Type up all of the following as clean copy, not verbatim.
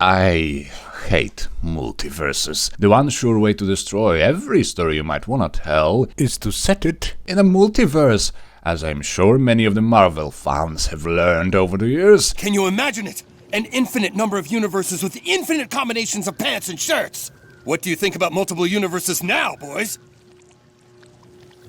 I hate multiverses. The one sure way to destroy every story you might wanna tell is to set it in a multiverse, as I'm sure many of the Marvel fans have learned over the years. Can you imagine it? An infinite number of universes with infinite combinations of pants and shirts! What do you think about multiple universes now, boys?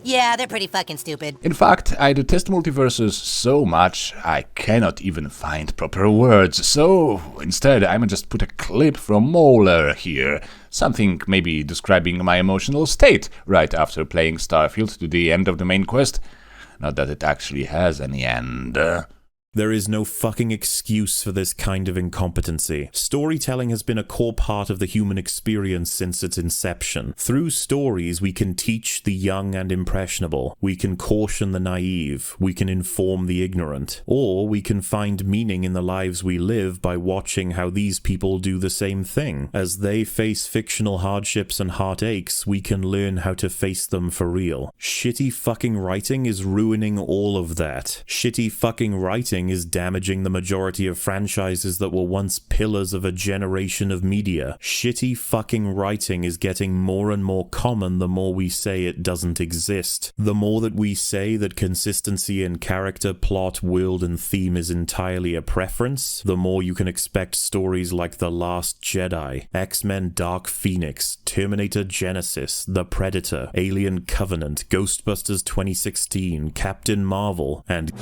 Yeah, they're pretty fucking stupid. In fact, I detest multiverses so much I cannot even find proper words, so instead I'ma just put a clip from MauLer here. Something maybe describing my emotional state right after playing Starfield to the end of the main quest. Not that it actually has any end. There is no fucking excuse for this kind of incompetency. Storytelling has been a core part of the human experience since its inception. Through stories, we can teach the young and impressionable. We can caution the naive. We can inform the ignorant. Or we can find meaning in the lives we live by watching how these people do the same thing. As they face fictional hardships and heartaches, we can learn how to face them for real. Shitty fucking writing is ruining all of that. Shitty fucking writing is damaging the majority of franchises that were once pillars of a generation of media. Shitty fucking writing is getting more and more common the more we say it doesn't exist. The more that we say that consistency in character, plot, world, and theme is entirely a preference, the more you can expect stories like The Last Jedi, X-Men Dark Phoenix, Terminator Genesis, The Predator, Alien Covenant, Ghostbusters 2016, Captain Marvel, and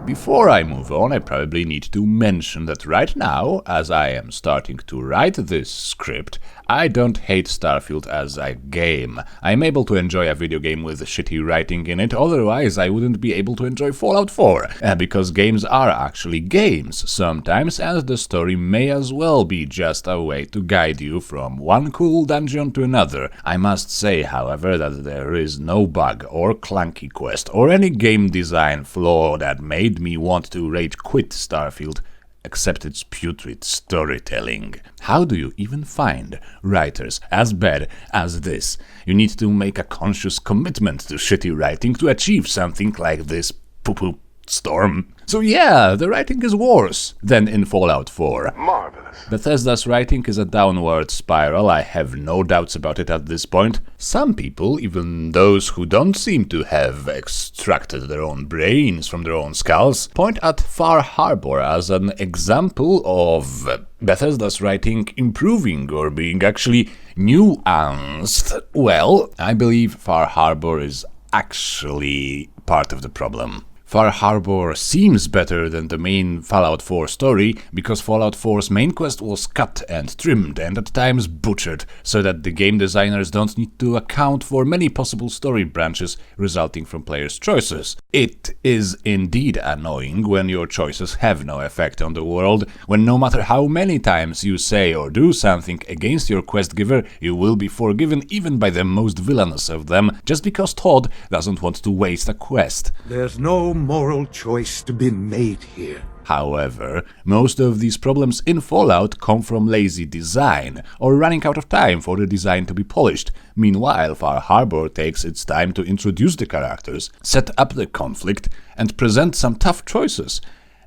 Before I move on, I probably need to mention that right now, as I am starting to write this script, I don't hate Starfield as a game. I'm able to enjoy a video game with shitty writing in it, otherwise I wouldn't be able to enjoy Fallout 4, because games are actually games sometimes, and the story may as well be just a way to guide you from one cool dungeon to another. I must say, however, that there is no bug or clunky quest or any game design flaw that made me want to rage quit Starfield, except its putrid storytelling. How do you even find writers as bad as this? You need to make a conscious commitment to shitty writing to achieve something like this poo-poo storm. So yeah, the writing is worse than in Fallout 4. Marvelous. Bethesda's writing is a downward spiral, I have no doubts about it at this point. Some people, even those who don't seem to have extracted their own brains from their own skulls, point at Far Harbor as an example of Bethesda's writing improving or being actually nuanced. Well, I believe Far Harbor is actually part of the problem. Far Harbor seems better than the main Fallout 4 story because Fallout 4's main quest was cut and trimmed and at times butchered so that the game designers don't need to account for many possible story branches resulting from players' choices. It is indeed annoying when your choices have no effect on the world, when no matter how many times you say or do something against your quest giver, you will be forgiven even by the most villainous of them just because Todd doesn't want to waste a quest. There's no moral choice to be made here. However, most of these problems in Fallout come from lazy design, or running out of time for the design to be polished. Meanwhile, Far Harbor takes its time to introduce the characters, set up the conflict, and present some tough choices.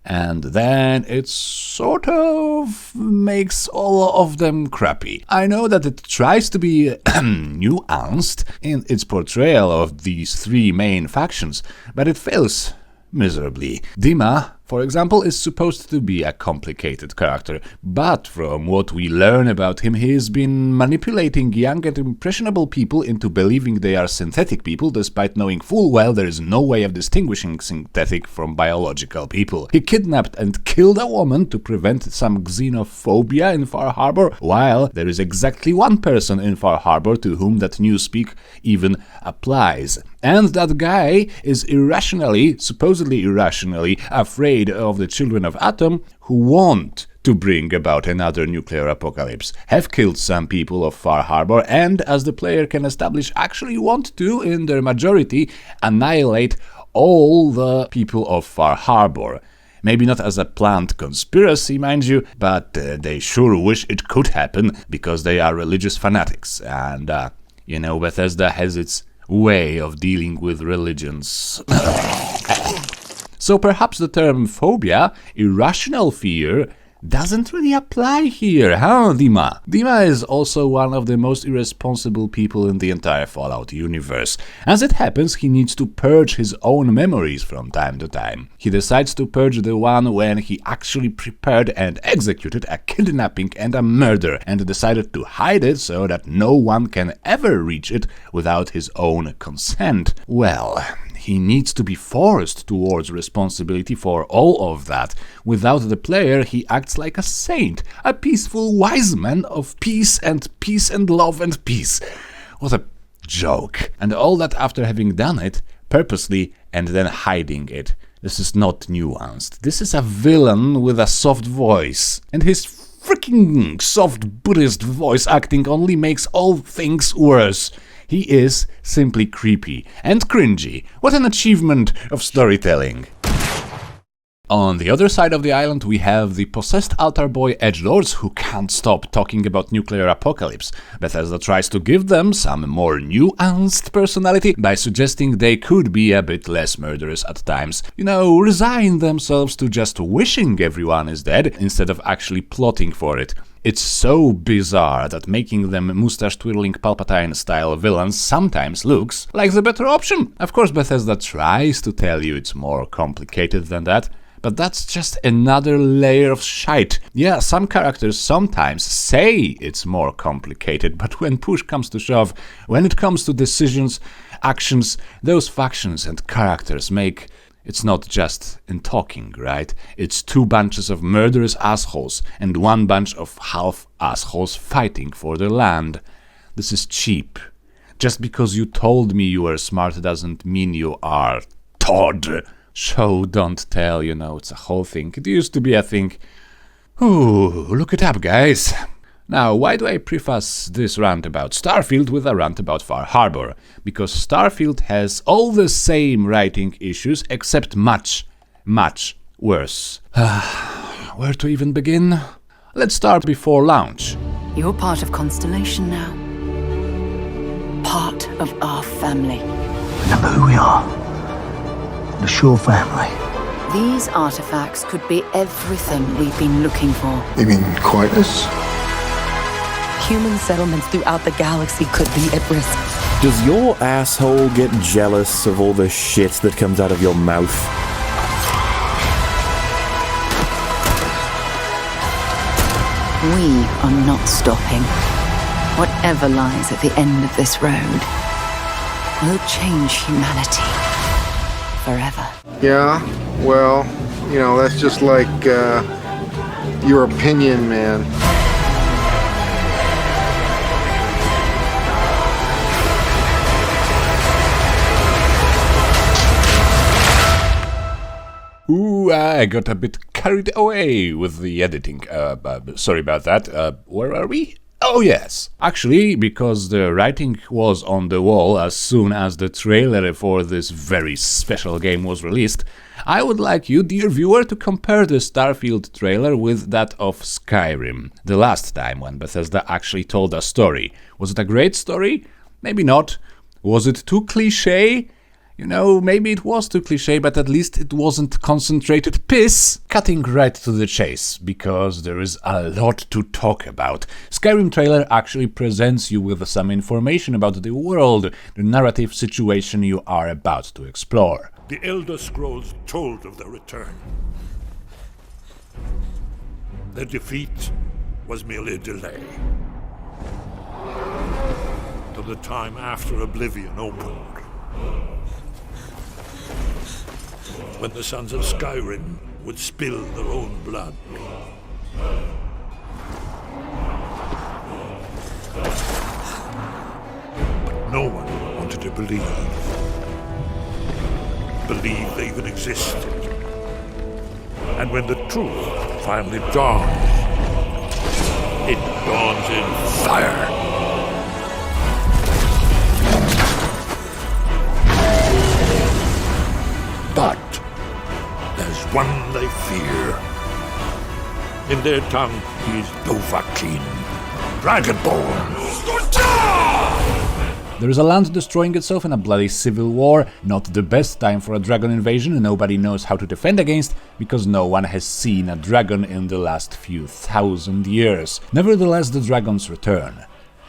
And then it sort of makes all of them crappy. I know that it tries to be nuanced in its portrayal of these three main factions, but it fails miserably. Dima, for example, is supposed to be a complicated character, but from what we learn about him, he has been manipulating young and impressionable people into believing they are synthetic people, despite knowing full well there is no way of distinguishing synthetic from biological people. He kidnapped and killed a woman to prevent some xenophobia in Far Harbor, while there is exactly one person in Far Harbor to whom that newspeak even applies. And that guy is supposedly irrationally, afraid of the children of Atom who want to bring about another nuclear apocalypse, have killed some people of Far Harbor, and, as the player can establish, actually want to, in their majority, annihilate all the people of Far Harbor. Maybe not as a planned conspiracy, mind you, but they sure wish it could happen because they are religious fanatics, and, Bethesda has its way of dealing with religions. So perhaps the term phobia, irrational fear, doesn't really apply here, huh, Dima? Dima is also one of the most irresponsible people in the entire Fallout universe. As it happens, he needs to purge his own memories from time to time. He decides to purge the one when he actually prepared and executed a kidnapping and a murder, and decided to hide it so that no one can ever reach it without his own consent. Well, he needs to be forced towards responsibility for all of that. Without the player, he acts like a saint, a peaceful wise man of peace and love and peace. What a joke. And all that after having done it, purposely, and then hiding it. This is not nuanced. This is a villain with a soft voice. And his freaking soft Buddhist voice acting only makes all things worse. He is simply creepy and cringy. What an achievement of storytelling. On the other side of the island we have the possessed altar boy edgelords who can't stop talking about nuclear apocalypse. Bethesda tries to give them some more nuanced personality by suggesting they could be a bit less murderous at times. You know, resign themselves to just wishing everyone is dead instead of actually plotting for it. It's so bizarre that making them mustache-twirling Palpatine-style villains sometimes looks like the better option. Of course, Bethesda tries to tell you it's more complicated than that, but that's just another layer of shite. Yeah, some characters sometimes say it's more complicated, but when push comes to shove, when it comes to decisions, actions, those factions and characters make... It's not just in talking, right? It's two bunches of murderous assholes and one bunch of half assholes fighting for their land. This is cheap. Just because you told me you were smart doesn't mean you are Todd. Show, don't tell, you know, it's a whole thing. It used to be a thing. Ooh, look it up, guys. Now, why do I preface this rant about Starfield with a rant about Far Harbor? Because Starfield has all the same writing issues, except much, much worse. Where to even begin? Let's start before launch. You're part of Constellation now. Part of our family. Remember who we are. The Shaw family. These artifacts could be everything we've been looking for. You mean Quietus? Human settlements throughout the galaxy could be at risk. Does your asshole get jealous of all the shit that comes out of your mouth? We are not stopping. Whatever lies at the end of this road will change humanity forever. Yeah, well, you know, that's just like, your opinion, man. Ooh, I got a bit carried away with the editing. Sorry about that. Where are we? Oh yes! Actually, because the writing was on the wall as soon as the trailer for this very special game was released, I would like you, dear viewer, to compare the Starfield trailer with that of Skyrim, the last time when Bethesda actually told a story. Was it a great story? Maybe not. Was it too cliché? You know, maybe it was too cliché, but at least it wasn't concentrated piss. Cutting right to the chase, because there is a lot to talk about. Skyrim trailer actually presents you with some information about the world, the narrative situation you are about to explore. The Elder Scrolls told of their return. Their defeat was merely a delay. To the time after Oblivion opened. When the sons of Skyrim would spill their own blood. But no one wanted to believe they even existed. And when the truth finally dawns, it dawns in fire. But there's one they fear. In their tongue, he's Dovahkiin, Dragonborn. There is a land destroying itself in a bloody civil war, not the best time for a dragon invasion, nobody knows how to defend against, because no one has seen a dragon in the last few thousand years. Nevertheless, the dragons return.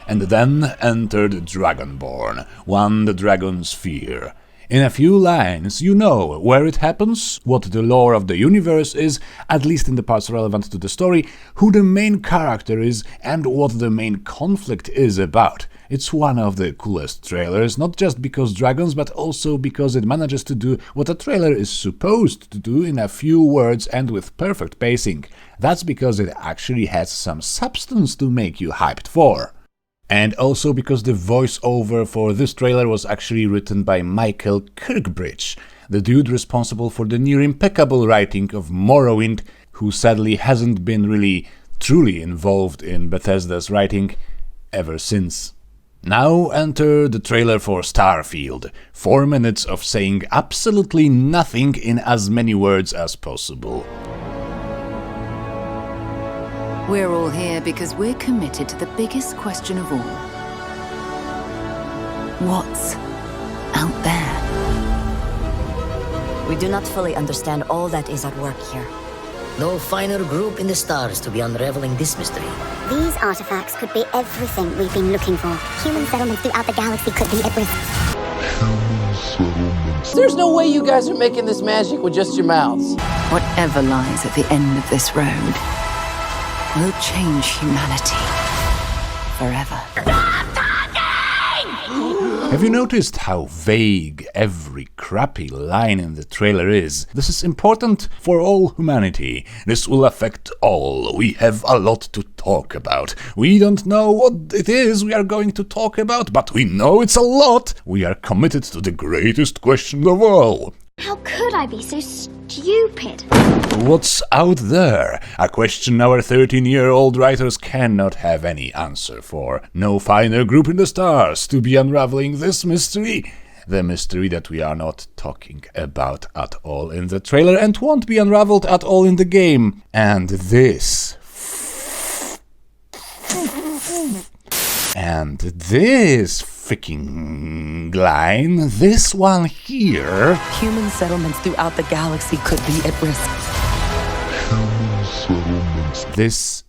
And then entered Dragonborn, one the dragons fear. In a few lines, you know where it happens, what the lore of the universe is, at least in the parts relevant to the story, who the main character is, and what the main conflict is about. It's one of the coolest trailers, not just because dragons, but also because it manages to do what a trailer is supposed to do in a few words and with perfect pacing. That's because it actually has some substance to make you hyped for. And also because the voiceover for this trailer was actually written by Michael Kirkbridge, the dude responsible for the near impeccable writing of Morrowind, who sadly hasn't been really truly involved in Bethesda's writing ever since. Now enter the trailer for Starfield, 4 minutes of saying absolutely nothing in as many words as possible. We're all here because we're committed to the biggest question of all. What's out there? We do not fully understand all that is at work here. No finer group in the stars to be unraveling this mystery. These artifacts could be everything we've been looking for. Human settlements throughout the galaxy could be at risk. There's no way you guys are making this magic with just your mouths. Whatever lies at the end of this road will change humanity forever. Have you noticed how vague every crappy line in the trailer is? This is important for all humanity. This will affect all. We have a lot to talk about. We don't know what it is we are going to talk about, but we know it's a lot. We are committed to the greatest question of all. How could I be so stupid? What's out there? A question our 13-year-old writers cannot have any answer for. No finer group in the stars to be unraveling this mystery. The mystery that we are not talking about at all in the trailer and won't be unraveled at all in the game. And this freaking line, this one here. Human settlements throughout the galaxy could be at risk. This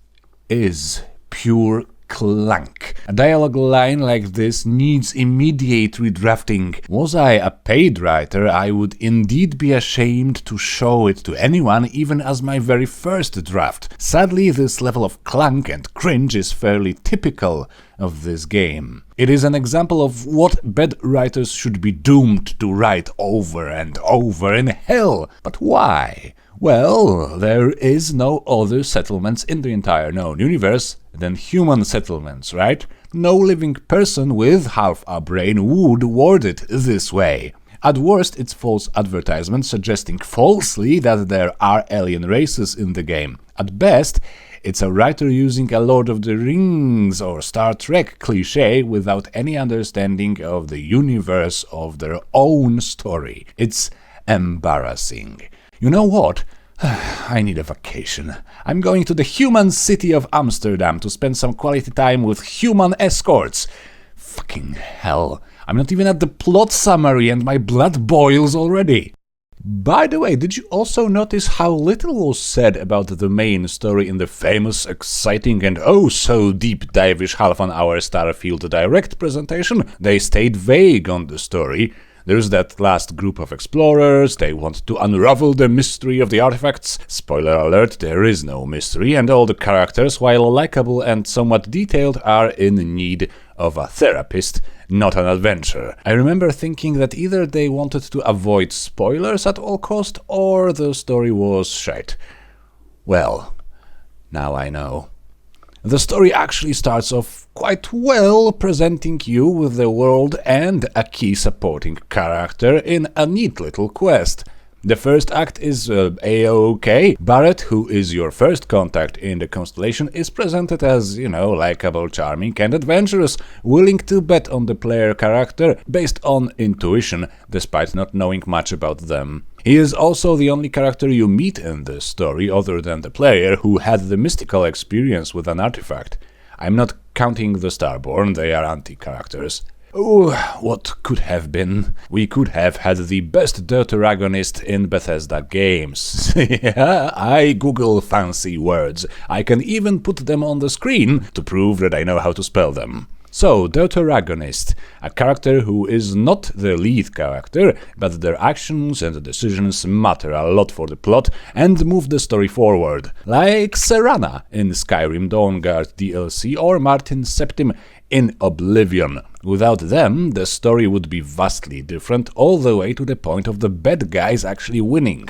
is pure clank. A dialogue line like this needs immediate redrafting. Was I a paid writer, I would indeed be ashamed to show it to anyone, even as my very first draft. Sadly, this level of clank and cringe is fairly typical of this game. It is an example of what bad writers should be doomed to write over and over in hell. But why? Well, there is no other settlements in the entire known universe than human settlements, right? No living person with half a brain would word it this way. At worst, it's false advertisement suggesting falsely that there are alien races in the game. At best, it's a writer using a Lord of the Rings or Star Trek cliché without any understanding of the universe of their own story. It's embarrassing. You know what? I need a vacation. I'm going to the human city of Amsterdam to spend some quality time with human escorts. Fucking hell. I'm not even at the plot summary and my blood boils already. By the way, did you also notice how little was said about the main story in the famous, exciting and oh so deep dive-ish half an hour Starfield Direct presentation? They stayed vague on the story. There's that last group of explorers, they want to unravel the mystery of the artifacts. Spoiler alert, there is no mystery, and all the characters, while likable and somewhat detailed, are in need of a therapist, not an adventure. I remember thinking that either they wanted to avoid spoilers at all cost, or the story was shite. Well, now I know. The story actually starts off quite well, presenting you with the world and a key supporting character in a neat little quest. The first act is A-OK. Barrett, who is your first contact in the constellation, is presented as, likable, charming and adventurous, willing to bet on the player character based on intuition, despite not knowing much about them. He is also the only character you meet in this story, other than the player, who had the mystical experience with an artifact. I'm not counting the Starborn, they are anti-characters. Oh, what could have been? We could have had the best deuteragonist in Bethesda games. Yeah, I Google fancy words. I can even put them on the screen to prove that I know how to spell them. So, deuteragonist, a character who is not the lead character, but their actions and decisions matter a lot for the plot and move the story forward, like Serana in Skyrim Dawnguard DLC or Martin Septim in Oblivion. Without them, the story would be vastly different, all the way to the point of the bad guys actually winning.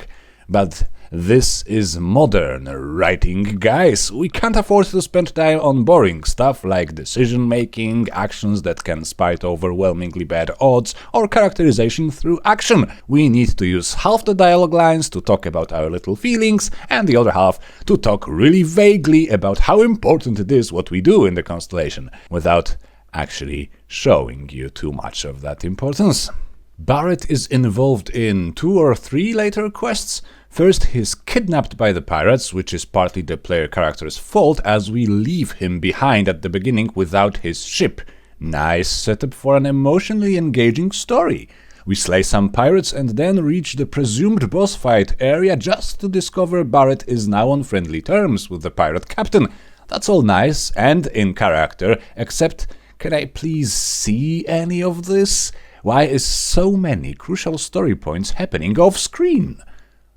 But this is modern writing, guys. We can't afford to spend time on boring stuff like decision-making, actions that can spite overwhelmingly bad odds, or characterization through action. We need to use half the dialogue lines to talk about our little feelings, and the other half to talk really vaguely about how important it is what we do in the constellation, without actually showing you too much of that importance. Barrett is involved in 2 or 3 later quests. First, he's kidnapped by the pirates, which is partly the player character's fault as we leave him behind at the beginning without his ship. Nice setup for an emotionally engaging story. We slay some pirates and then reach the presumed boss fight area just to discover Barrett is now on friendly terms with the pirate captain. That's all nice and in character, except can I please see any of this? Why is so many crucial story points happening off screen?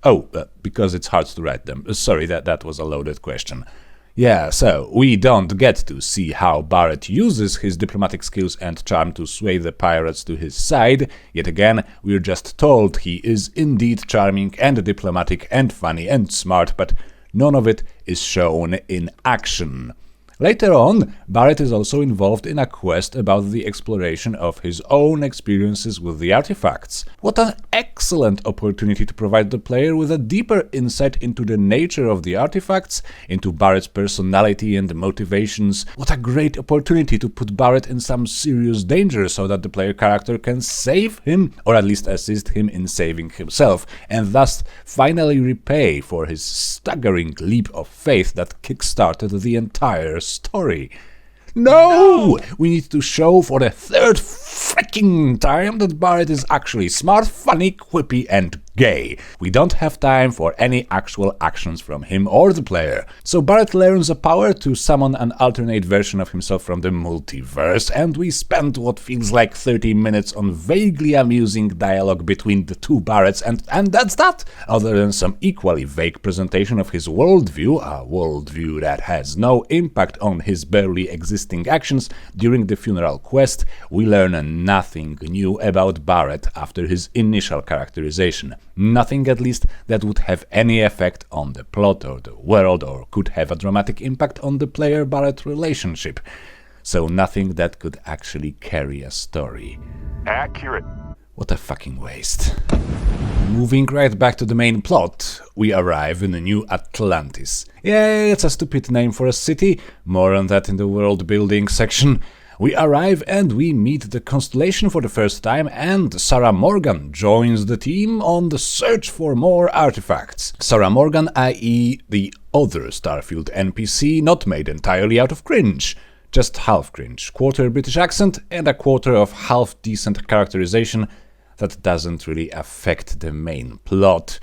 Oh, because it's hard to write them. Sorry, that was a loaded question. Yeah, so we don't get to see how Barrett uses his diplomatic skills and charm to sway the pirates to his side. Yet again, we're just told he is indeed charming and diplomatic and funny and smart, but none of it is shown in action. Later on, Barrett is also involved in a quest about the exploration of his own experiences with the artifacts. What an excellent opportunity to provide the player with a deeper insight into the nature of the artifacts, into Barrett's personality and motivations. What a great opportunity to put Barrett in some serious danger so that the player character can save him, or at least assist him in saving himself, and thus finally repay for his staggering leap of faith that kickstarted the entire story. No! We need to show for the 3rd freaking time that Barrett is actually smart, funny, quippy, and gay. We don't have time for any actual actions from him or the player. So Barrett learns a power to summon an alternate version of himself from the multiverse, and we spend what feels like 30 minutes on vaguely amusing dialogue between the 2 Barretts, and that's that! Other than some equally vague presentation of his worldview, a worldview that has no impact on his barely existing actions, during the funeral quest, we learn nothing new about Barrett after his initial characterization. Nothing, at least, that would have any effect on the plot or the world or could have a dramatic impact on the player-Barrett relationship. So nothing that could actually carry a story. Accurate. What a fucking waste. Moving right back to the main plot, we arrive in a New Atlantis. Yeah, it's a stupid name for a city, more on that in the world building section. We arrive and we meet the Constellation for the first time, and Sarah Morgan joins the team on the search for more artifacts. Sarah Morgan, i.e. the other Starfield NPC not made entirely out of Cringe. Just half Cringe, quarter British accent and a quarter of half-decent characterization that doesn't really affect the main plot.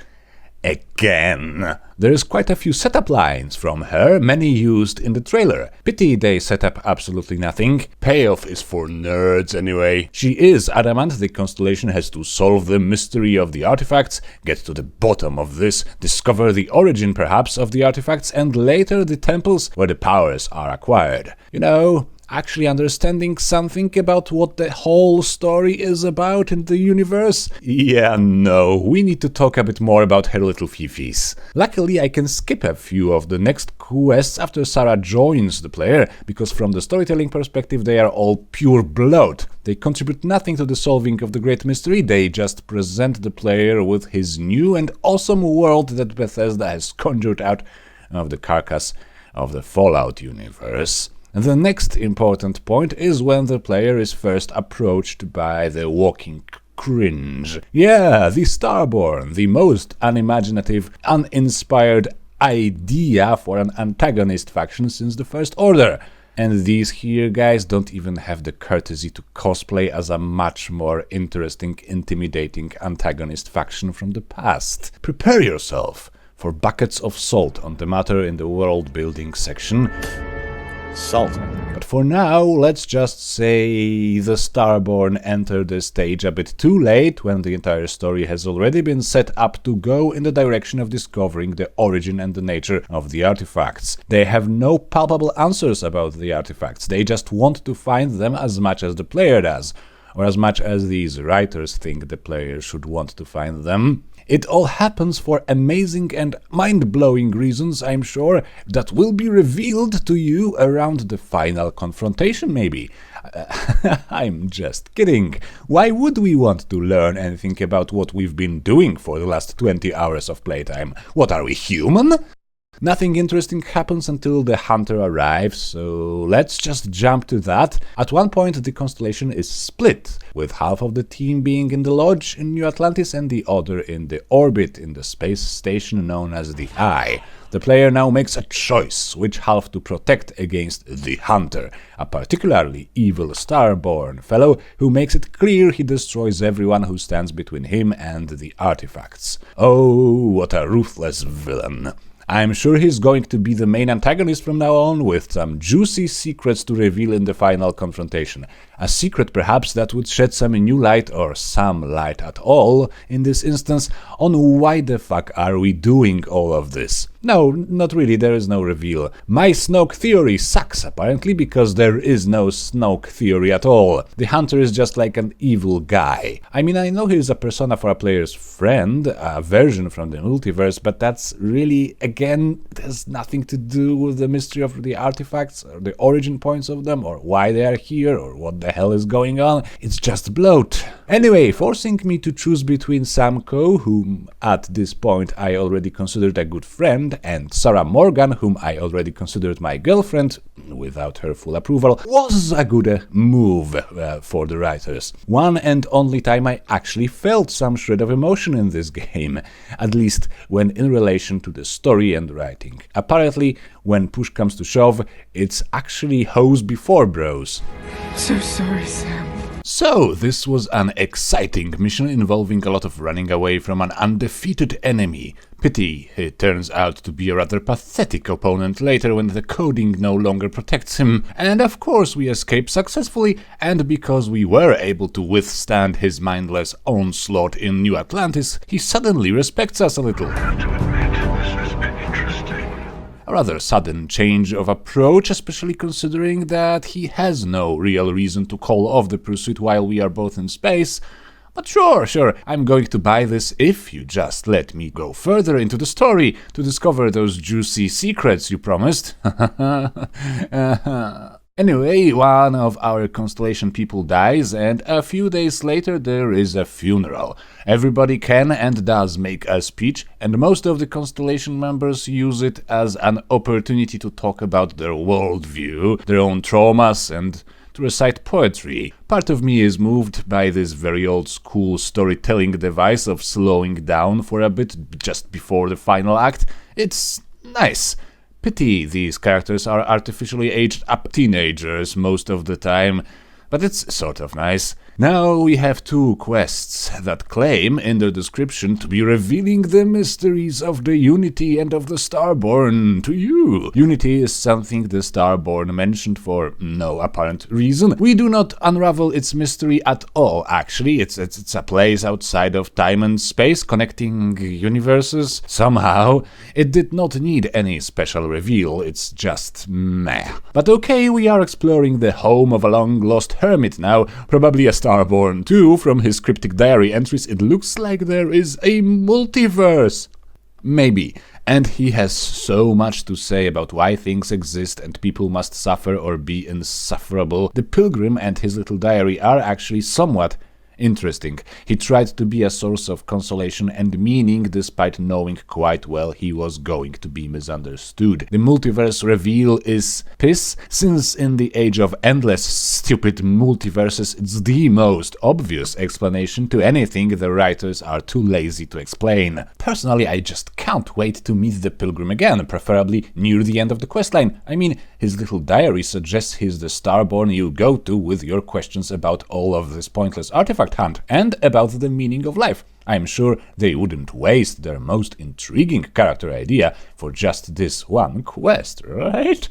Again. There's quite a few setup lines from her, many used in the trailer. Pity they set up absolutely nothing. Payoff is for nerds anyway. She is adamant the Constellation has to solve the mystery of the artifacts, get to the bottom of this, discover the origin perhaps of the artifacts, and later the temples where the powers are acquired. You know, actually understanding something about what the whole story is about in the universe? Yeah, no, we need to talk a bit more about her little fifis. Luckily, I can skip a few of the next quests after Sarah joins the player, because from the storytelling perspective they are all pure bloat. They contribute nothing to the solving of the great mystery, they just present the player with his new and awesome world that Bethesda has conjured out of the carcass of the Fallout universe. And the next important point is when the player is first approached by the walking Cringe. Yeah, the Starborn, the most unimaginative, uninspired idea for an antagonist faction since the First Order. And these here guys don't even have the courtesy to cosplay as a much more interesting, intimidating antagonist faction from the past. Prepare yourself for buckets of salt on the matter in the world building section. Salt. But for now, let's just say the Starborn entered the stage a bit too late, when the entire story has already been set up to go in the direction of discovering the origin and the nature of the artifacts. They have no palpable answers about the artifacts, they just want to find them as much as the player does, or as much as these writers think the player should want to find them. It all happens for amazing and mind-blowing reasons, I'm sure, that will be revealed to you around the final confrontation, maybe. I'm just kidding. Why would we want to learn anything about what we've been doing for the last 20 hours of playtime? What, are we human? Nothing interesting happens until the hunter arrives, so let's just jump to that. At one point the constellation is split, with half of the team being in the lodge in New Atlantis and the other in the orbit in the space station known as the Eye. The player now makes a choice which half to protect against the hunter, a particularly evil Starborn fellow who makes it clear he destroys everyone who stands between him and the artifacts. Oh, what a ruthless villain. I'm sure he's going to be the main antagonist from now on, with some juicy secrets to reveal in the final confrontation. A secret perhaps that would shed some new light, or some light at all, in this instance, on why the fuck are we doing all of this. No, not really, there is no reveal. My Snoke theory sucks, apparently, because there is no Snoke theory at all. The hunter is just like an evil guy. I mean, I know he's a persona for a player's friend, a version from the multiverse, but that's really, again, there's nothing to do with the mystery of the artifacts, or the origin points of them, or why they are here, or what the hell is going on. It's just bloat. Anyway, forcing me to choose between Samko, whom at this point I already considered a good friend, and Sarah Morgan, whom I already considered my girlfriend, without her full approval, was a good move for the writers. One and only time I actually felt some shred of emotion in this game, at least when in relation to the story and writing. Apparently, when push comes to shove, it's actually hoes before bros. So sorry, Sam. So, this was an exciting mission involving a lot of running away from an undefeated enemy. Pity it turns out to be a rather pathetic opponent later when the coding no longer protects him. And of course we escape successfully, and because we were able to withstand his mindless onslaught in New Atlantis, he suddenly respects us a little. A rather sudden change of approach, especially considering that he has no real reason to call off the pursuit while we are both in space. But sure, I'm going to buy this if you just let me go further into the story to discover those juicy secrets you promised. Anyway, one of our constellation people dies, and a few days later there is a funeral. Everybody can and does make a speech, and most of the constellation members use it as an opportunity to talk about their worldview, their own traumas, and to recite poetry. Part of me is moved by this very old school storytelling device of slowing down for a bit just before the final act. It's nice. Pity these characters are artificially aged up teenagers most of the time, but it's sort of nice. Now we have two quests that claim in their description to be revealing the mysteries of the Unity and of the Starborn to you. Unity is something the Starborn mentioned for no apparent reason. We do not unravel its mystery at all, actually. It's a place outside of time and space connecting universes. Somehow, it did not need any special reveal, it's just meh. But okay, we are exploring the home of a long-lost hermit now, probably a Starborn too. From his cryptic diary entries, it looks like there is a multiverse. Maybe. And he has so much to say about why things exist and people must suffer or be insufferable. The Pilgrim and his little diary are actually somewhat Interesting. He tried to be a source of consolation and meaning despite knowing quite well he was going to be misunderstood. The multiverse reveal is piss, since in the age of endless stupid multiverses it's the most obvious explanation to anything the writers are too lazy to explain. Personally, I just can't wait to meet the Pilgrim again, preferably near the end of the questline. I mean, his little diary suggests he's the Starborn you go to with your questions about all of this pointless artifact hunt and about the meaning of life. I'm sure they wouldn't waste their most intriguing character idea for just this one quest, right?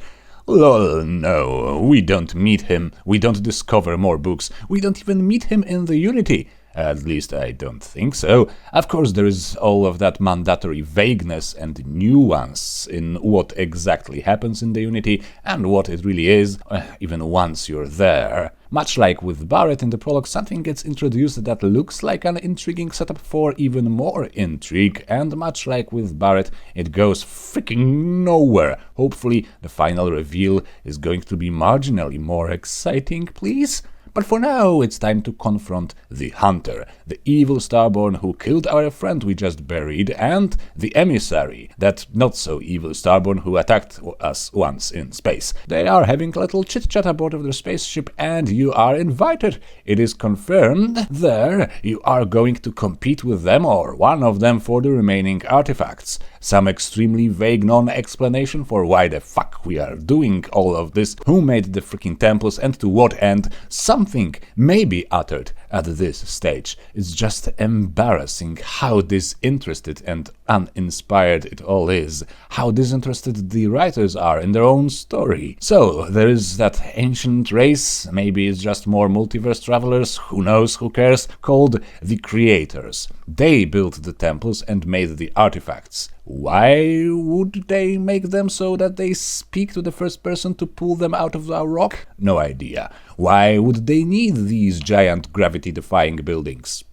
Lol, no, we don't meet him, we don't discover more books, we don't even meet him in the Unity. At least I don't think so. Of course, there is all of that mandatory vagueness and nuance in what exactly happens in the Unity and what it really is, even once you're there. Much like with Barrett in the prologue, something gets introduced that looks like an intriguing setup for even more intrigue, and much like with Barrett, it goes freaking nowhere. Hopefully, the final reveal is going to be marginally more exciting, please? But for now, it's time to confront the Hunter, the evil Starborn who killed our friend we just buried, and the Emissary, that not-so-evil Starborn who attacked us once in space. They are having a little chit-chat aboard of their spaceship, and you are invited. It is confirmed there you are going to compete with them or one of them for the remaining artifacts. Some extremely vague non-explanation for why the fuck we are doing all of this, who made the freaking temples and to what end. Something may be uttered at this stage. It's just embarrassing how disinterested and uninspired it all is, how disinterested the writers are in their own story. So, there is that ancient race, maybe it's just more multiverse travelers, who knows, who cares, called the Creators. They built the temples and made the artifacts. Why would they make them so that they speak to the first person to pull them out of a rock? No idea. Why would they need these giant gravity-defying buildings?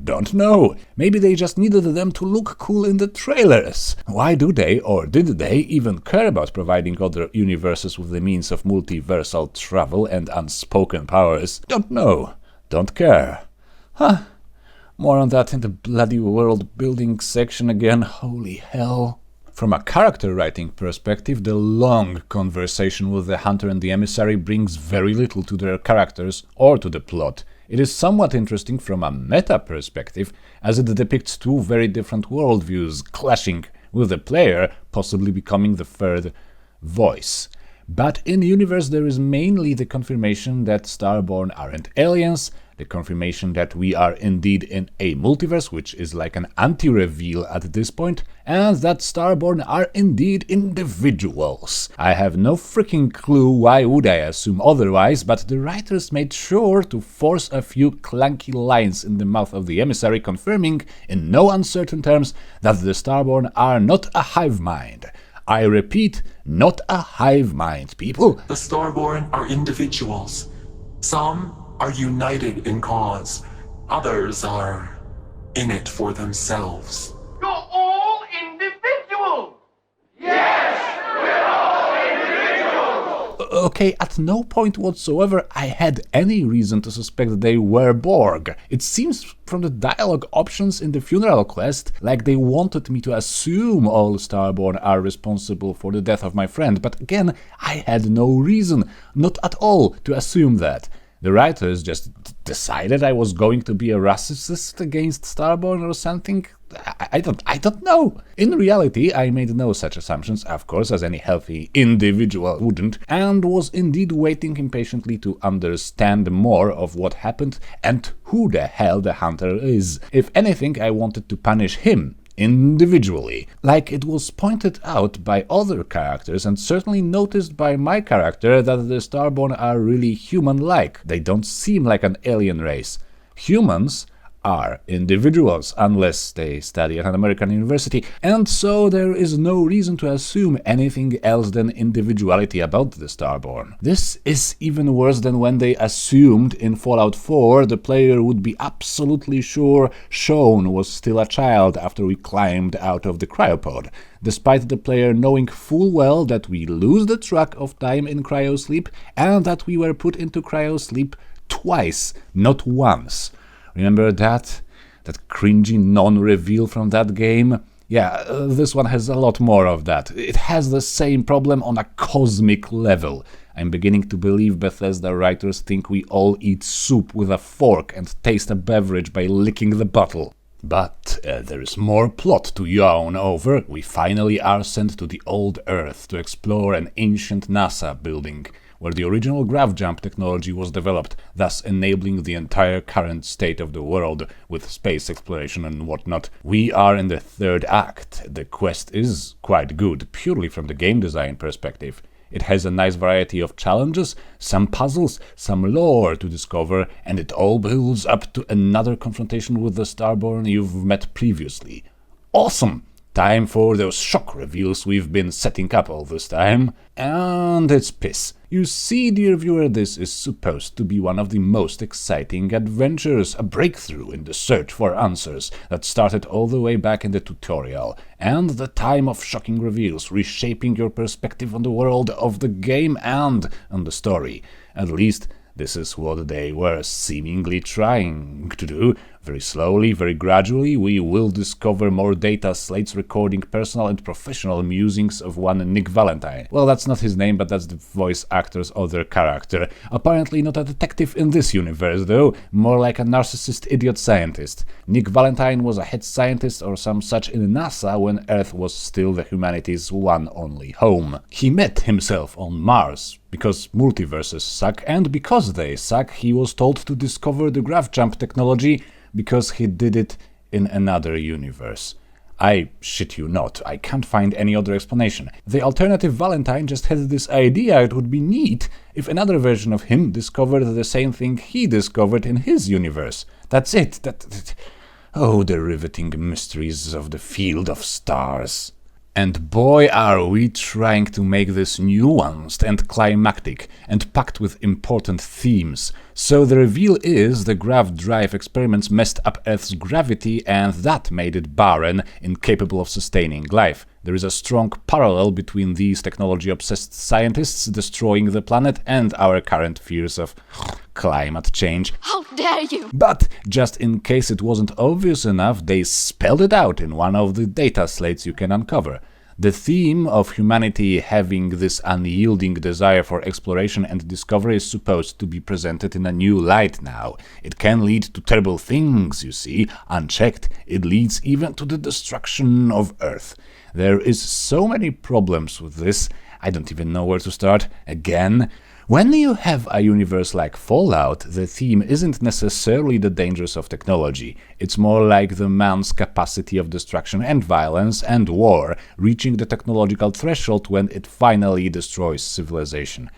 Don't know. Maybe they just needed them to look cool in the trailers. Why do they, or did they, even care about providing other universes with the means of multiversal travel and unspoken powers? Don't know. Don't care. Huh. More on that in the bloody world building section again, holy hell. From a character writing perspective, the long conversation with the Hunter and the Emissary brings very little to their characters or to the plot. It is somewhat interesting from a meta perspective, as it depicts two very different worldviews clashing, with the player possibly becoming the third voice. But in the universe there is mainly the confirmation that Starborn aren't aliens, the confirmation that we are indeed in a multiverse, which is like an anti-reveal at this point, and that Starborn are indeed individuals. I have no freaking clue why would I assume otherwise, but the writers made sure to force a few clunky lines in the mouth of the Emissary, confirming in no uncertain terms that the Starborn are not a hive mind. I repeat, not a hive mind, people. The Starborn are individuals. Some are united in cause. Others are in it for themselves. You're all individuals! Yes, we're all individuals! Okay, at no point whatsoever I had any reason to suspect they were Borg. It seems from the dialogue options in the funeral quest like they wanted me to assume all Starborn are responsible for the death of my friend, but again, I had no reason, not at all, to assume that. The writers just decided I was going to be a racist against Starborn or something? I don't know. In reality, I made no such assumptions, of course, as any healthy individual wouldn't, and was indeed waiting impatiently to understand more of what happened and who the hell the Hunter is. If anything, I wanted to punish him individually, like it was pointed out by other characters and certainly noticed by my character that the Starborn are really human-like. They don't seem like an alien race. Humans are individuals, unless they study at an American university, and so there is no reason to assume anything else than individuality about the Starborn. This is even worse than when they assumed in Fallout 4 the player would be absolutely sure Sean was still a child after we climbed out of the cryopod, despite the player knowing full well that we lose the track of time in cryosleep and that we were put into cryosleep twice, not once. Remember that? That cringy non-reveal from that game? Yeah, this one has a lot more of that. It has the same problem on a cosmic level. I'm beginning to believe Bethesda writers think we all eat soup with a fork and taste a beverage by licking the bottle. But there is more plot to yawn over. We finally are sent to the old Earth to explore an ancient NASA building, where the original grav jump technology was developed, thus enabling the entire current state of the world with space exploration and whatnot. We are in the third act. The quest is quite good, purely from the game design perspective. It has a nice variety of challenges, some puzzles, some lore to discover, and it all builds up to another confrontation with the Starborn you've met previously. Awesome! Time for those shock reveals we've been setting up all this time. And it's piss. You see, dear viewer, this is supposed to be one of the most exciting adventures, a breakthrough in the search for answers that started all the way back in the tutorial, and the time of shocking reveals, reshaping your perspective on the world of the game and on the story. At least, this is what they were seemingly trying to do. Very slowly, very gradually, we will discover more data slates recording personal and professional musings of one Nick Valentine. Well, that's not his name, but that's the voice actor's other character. Apparently not a detective in this universe, though, more like a narcissist idiot scientist. Nick Valentine was a head scientist or some such in NASA when Earth was still the humanity's one only home. He met himself on Mars, because multiverses suck, and because they suck, he was told to discover the grav jump technology because he did it in another universe. I shit you not, I can't find any other explanation. The alternative Valentine just had this idea it would be neat if another version of him discovered the same thing he discovered in his universe. That's it. Oh, the riveting mysteries of the field of stars. And boy are we trying to make this nuanced and climactic and packed with important themes. So the reveal is the grav drive experiments messed up Earth's gravity and that made it barren, incapable of sustaining life. There is a strong parallel between these technology-obsessed scientists destroying the planet and our current fears of climate change. How dare you! But, just in case it wasn't obvious enough, they spelled it out in one of the data slates you can uncover. The theme of humanity having this unyielding desire for exploration and discovery is supposed to be presented in a new light now. It can lead to terrible things, you see. Unchecked, it leads even to the destruction of Earth. There is so many problems with this, I don't even know where to start. Again, when you have a universe like Fallout, the theme isn't necessarily the dangers of technology. It's more like the man's capacity of destruction and violence and war, reaching the technological threshold when it finally destroys civilization.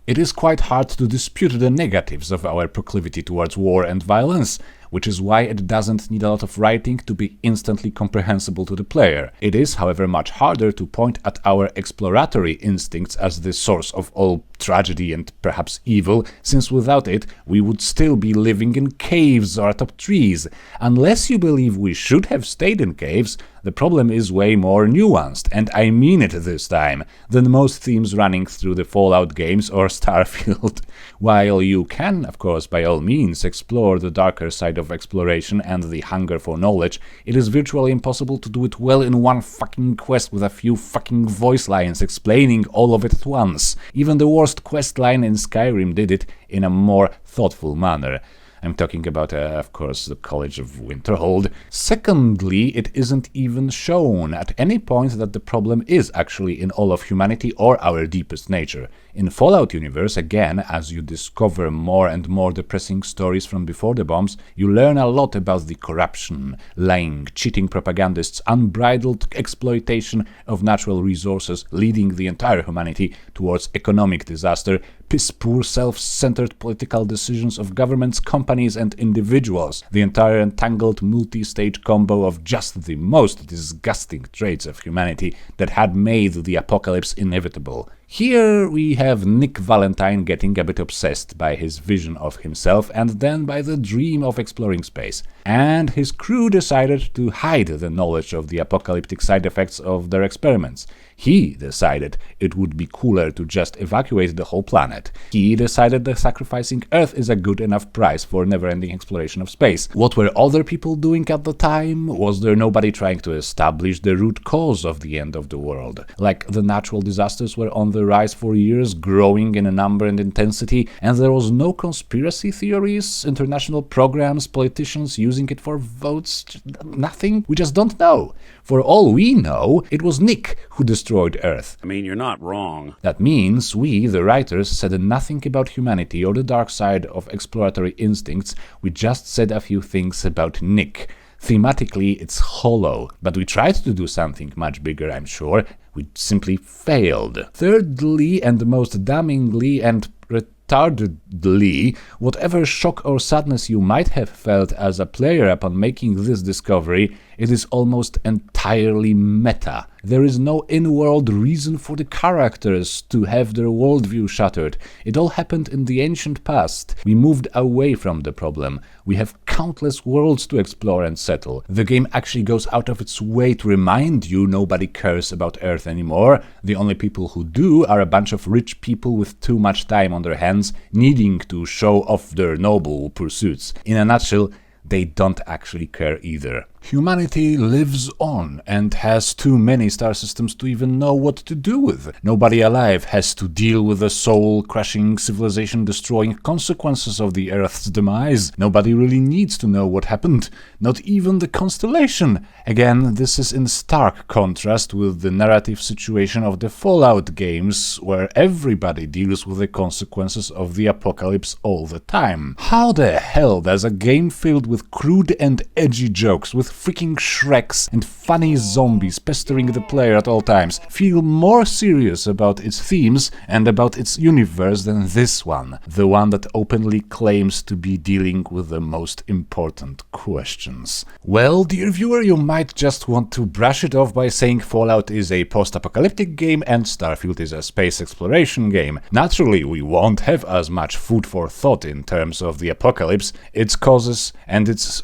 It is quite hard to dispute the negatives of our proclivity towards war and violence, which is why it doesn't need a lot of writing to be instantly comprehensible to the player. It is, however, much harder to point at our exploratory instincts as the source of all tragedy and perhaps evil, since without it we would still be living in caves or atop trees. Unless you believe we should have stayed in caves, the problem is way more nuanced, and I mean it this time, than most themes running through the Fallout games or Starfield. While you can, of course, by all means, explore the darker side of exploration and the hunger for knowledge, it is virtually impossible to do it well in one fucking quest with a few fucking voice lines explaining all of it at once. Even the worst quest line in Skyrim did it in a more thoughtful manner. I'm talking about, of course, the College of Winterhold. Secondly, it isn't even shown at any point that the problem is actually in all of humanity or our deepest nature. In Fallout universe, again, as you discover more and more depressing stories from before the bombs, you learn a lot about the corruption, lying, cheating propagandists, unbridled exploitation of natural resources leading the entire humanity towards economic disaster, piss-poor self-centered political decisions of governments, companies and individuals, the entire entangled multi-stage combo of just the most disgusting traits of humanity that had made the apocalypse inevitable. Here we have Nick Valentine getting a bit obsessed by his vision of himself and then by the dream of exploring space. And his crew decided to hide the knowledge of the apocalyptic side effects of their experiments. He decided it would be cooler to just evacuate the whole planet. He decided that sacrificing Earth is a good enough price for never-ending exploration of space. What were other people doing at the time? Was there nobody trying to establish the root cause of the end of the world? Like the natural disasters were on the rise for years, growing in a number and intensity, and there was no conspiracy theories, international programs, politicians using it for votes, nothing? We just don't know. For all we know, it was Nick who destroyed Earth. I mean, you're not wrong. That means we, the writers, said nothing about humanity or the dark side of exploratory instincts. We just said a few things about Nick. Thematically, it's hollow, but we tried to do something much bigger, I'm sure. We simply failed. Thirdly, and most damningly and retardedly, whatever shock or sadness you might have felt as a player upon making this discovery, it is almost entirely meta. There is no in-world reason for the characters to have their worldview shattered. It all happened in the ancient past. We moved away from the problem. We have countless worlds to explore and settle. The game actually goes out of its way to remind you nobody cares about Earth anymore. The only people who do are a bunch of rich people with too much time on their hands, needing to show off their noble pursuits. In a nutshell, they don't actually care either. Humanity lives on and has too many star systems to even know what to do with. Nobody alive has to deal with the soul-crushing, civilization-destroying consequences of the Earth's demise. Nobody really needs to know what happened, not even the Constellation. Again, this is in stark contrast with the narrative situation of the Fallout games, where everybody deals with the consequences of the apocalypse all the time. How the hell does a game filled with crude and edgy jokes, with freaking Shreks and funny zombies pestering the player at all times, feel more serious about its themes and about its universe than this one, the one that openly claims to be dealing with the most important questions? Well, dear viewer, you might just want to brush it off by saying Fallout is a post-apocalyptic game and Starfield is a space exploration game. Naturally, we won't have as much food for thought in terms of the apocalypse, its causes, and its,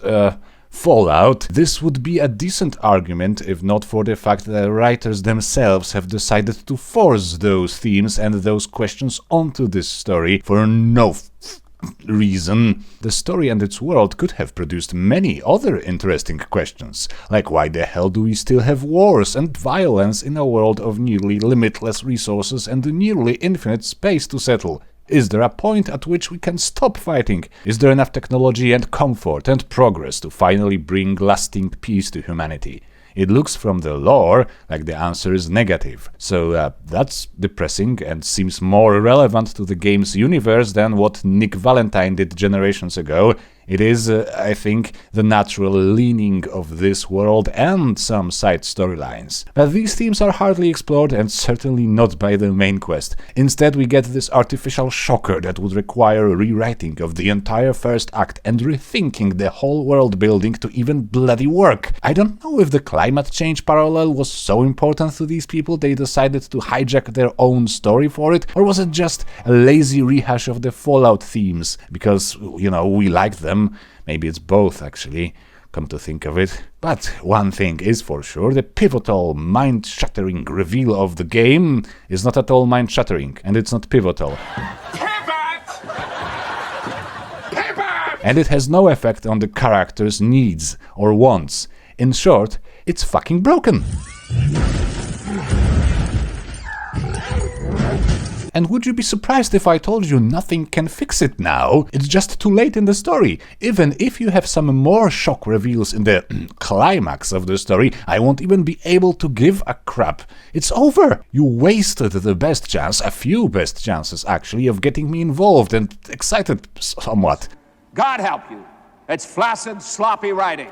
fallout. This would be a decent argument if not for the fact that the writers themselves have decided to force those themes and those questions onto this story for no reason. The story and its world could have produced many other interesting questions, like why the hell do we still have wars and violence in a world of nearly limitless resources and nearly infinite space to settle? Is there a point at which we can stop fighting? Is there enough technology and comfort and progress to finally bring lasting peace to humanity? It looks from the lore like the answer is negative, so that's depressing and seems more relevant to the game's universe than what Nick Valentine did generations ago. It is, I think, the natural leaning of this world and some side storylines. But these themes are hardly explored and certainly not by the main quest. Instead, we get this artificial shocker that would require a rewriting of the entire first act and rethinking the whole world building to even bloody work. I don't know if the climate change parallel was so important to these people they decided to hijack their own story for it, or was it just a lazy rehash of the Fallout themes because, you know, we liked them? Maybe it's both, actually, come to think of it. But one thing is for sure, the pivotal, mind-shattering reveal of the game is not at all mind-shattering, and it's not pivotal. And it has no effect on the character's needs or wants. In short, it's fucking broken. And would you be surprised if I told you nothing can fix it now? It's just too late in the story. Even if you have some more shock reveals in the climax of the story, I won't even be able to give a crap. It's over. You wasted the best chance, a few best chances actually, of getting me involved and excited somewhat. God help you. It's flaccid, sloppy writing.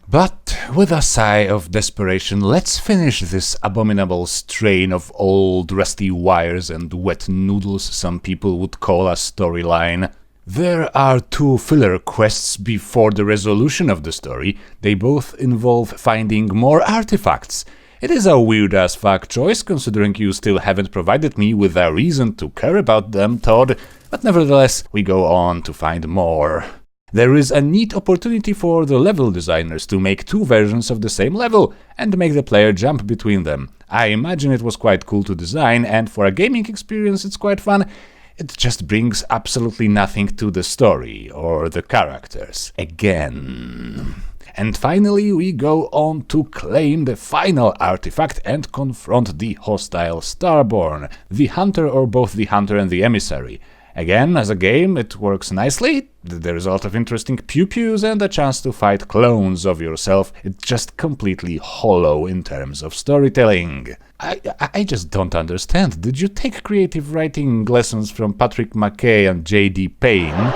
But with a sigh of desperation, let's finish this abominable strain of old rusty wires and wet noodles some people would call a storyline. There are two filler quests before the resolution of the story. They both involve finding more artifacts. It is a weird-as fuck choice, considering you still haven't provided me with a reason to care about them, Todd, but nevertheless, we go on to find more. There is a neat opportunity for the level designers to make 2 versions of the same level and make the player jump between them. I imagine it was quite cool to design, and for a gaming experience it's quite fun. It just brings absolutely nothing to the story or the characters. Again. And finally, we go on to claim the final artifact and confront the hostile Starborn, the hunter or both the hunter and the emissary. Again, as a game, it works nicely. There's a lot of interesting pew-pews and a chance to fight clones of yourself. It's just completely hollow in terms of storytelling. I just don't understand. Did you take creative writing lessons from Patrick McKay and J.D. Payne?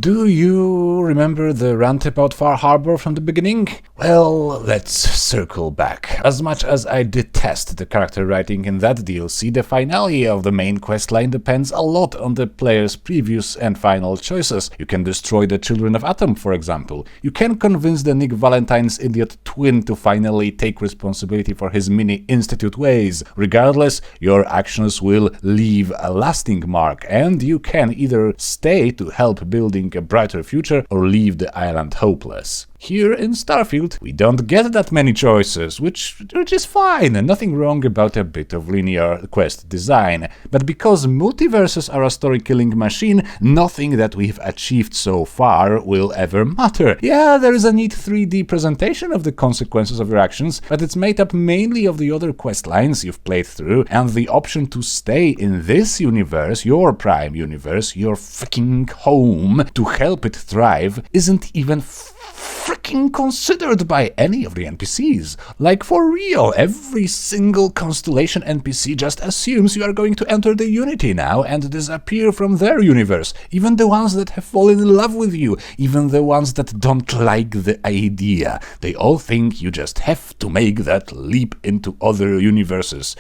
Do you remember the rant about Far Harbor from the beginning? Well, let's circle back. As much as I detest the character writing in that DLC, the finale of the main questline depends a lot on the player's previous and final choices. You can destroy the Children of Atom, for example. You can convince the Nick Valentine's idiot twin to finally take responsibility for his mini-institute ways. Regardless, your actions will leave a lasting mark, and you can either stay to help building a brighter future or leave the island hopeless. Here in Starfield, we don't get that many choices, which is fine, and nothing wrong about a bit of linear quest design. But because multiverses are a story-killing machine, nothing that we've achieved so far will ever matter. Yeah, there is a neat 3D presentation of the consequences of your actions, but it's made up mainly of the other quest lines you've played through, and the option to stay in this universe, your prime universe, your freaking home, to help it thrive, isn't even freaking considered by any of the NPCs. Like, for real, every single Constellation NPC just assumes you are going to enter the Unity now and disappear from their universe. Even the ones that have fallen in love with you, even the ones that don't like the idea. They all think you just have to make that leap into other universes.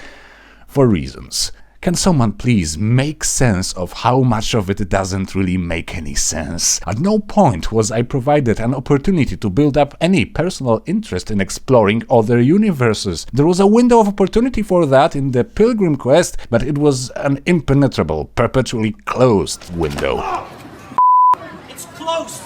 For reasons. Can someone please make sense of how much of it doesn't really make any sense? At no point was I provided an opportunity to build up any personal interest in exploring other universes. There was a window of opportunity for that in the Pilgrim quest, but it was an impenetrable, perpetually closed window. It's close!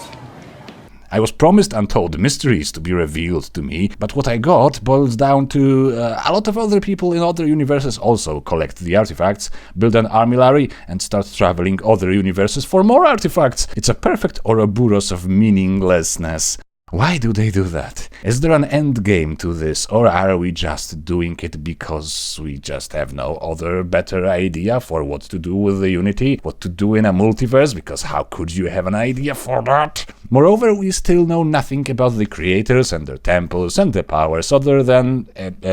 I was promised untold mysteries to be revealed to me, but what I got boils down to a lot of other people in other universes also collect the artifacts, build an armillary, and start traveling other universes for more artifacts. It's a perfect Ouroboros of meaninglessness. Why do they do that? Is there an end game to this, or are we just doing it because we just have no other better idea for what to do with the Unity, what to do in a multiverse, because how could you have an idea for that? Moreover, we still know nothing about the creators and their temples and their powers other than,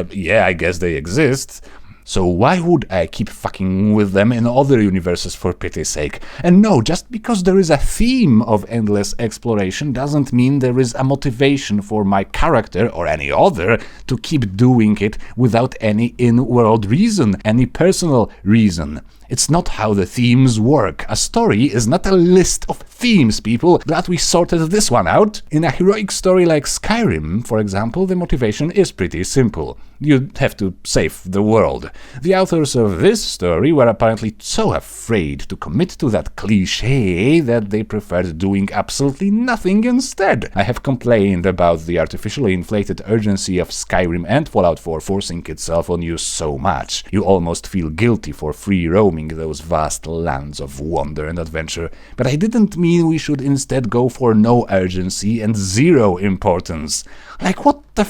yeah, I guess they exist. So why would I keep fucking with them in other universes, for pity's sake? And no, just because there is a theme of endless exploration doesn't mean there is a motivation for my character or any other to keep doing it without any in-world reason, any personal reason. It's not how the themes work. A story is not a list of themes, people. Glad we sorted this one out. In a heroic story like Skyrim, for example, the motivation is pretty simple. You have to save the world. The authors of this story were apparently so afraid to commit to that cliché that they preferred doing absolutely nothing instead. I have complained about the artificially inflated urgency of Skyrim and Fallout 4 forcing itself on you so much. You almost feel guilty for free roaming those vast lands of wonder and adventure. But I didn't mean we should instead go for no urgency and zero importance. Like, what the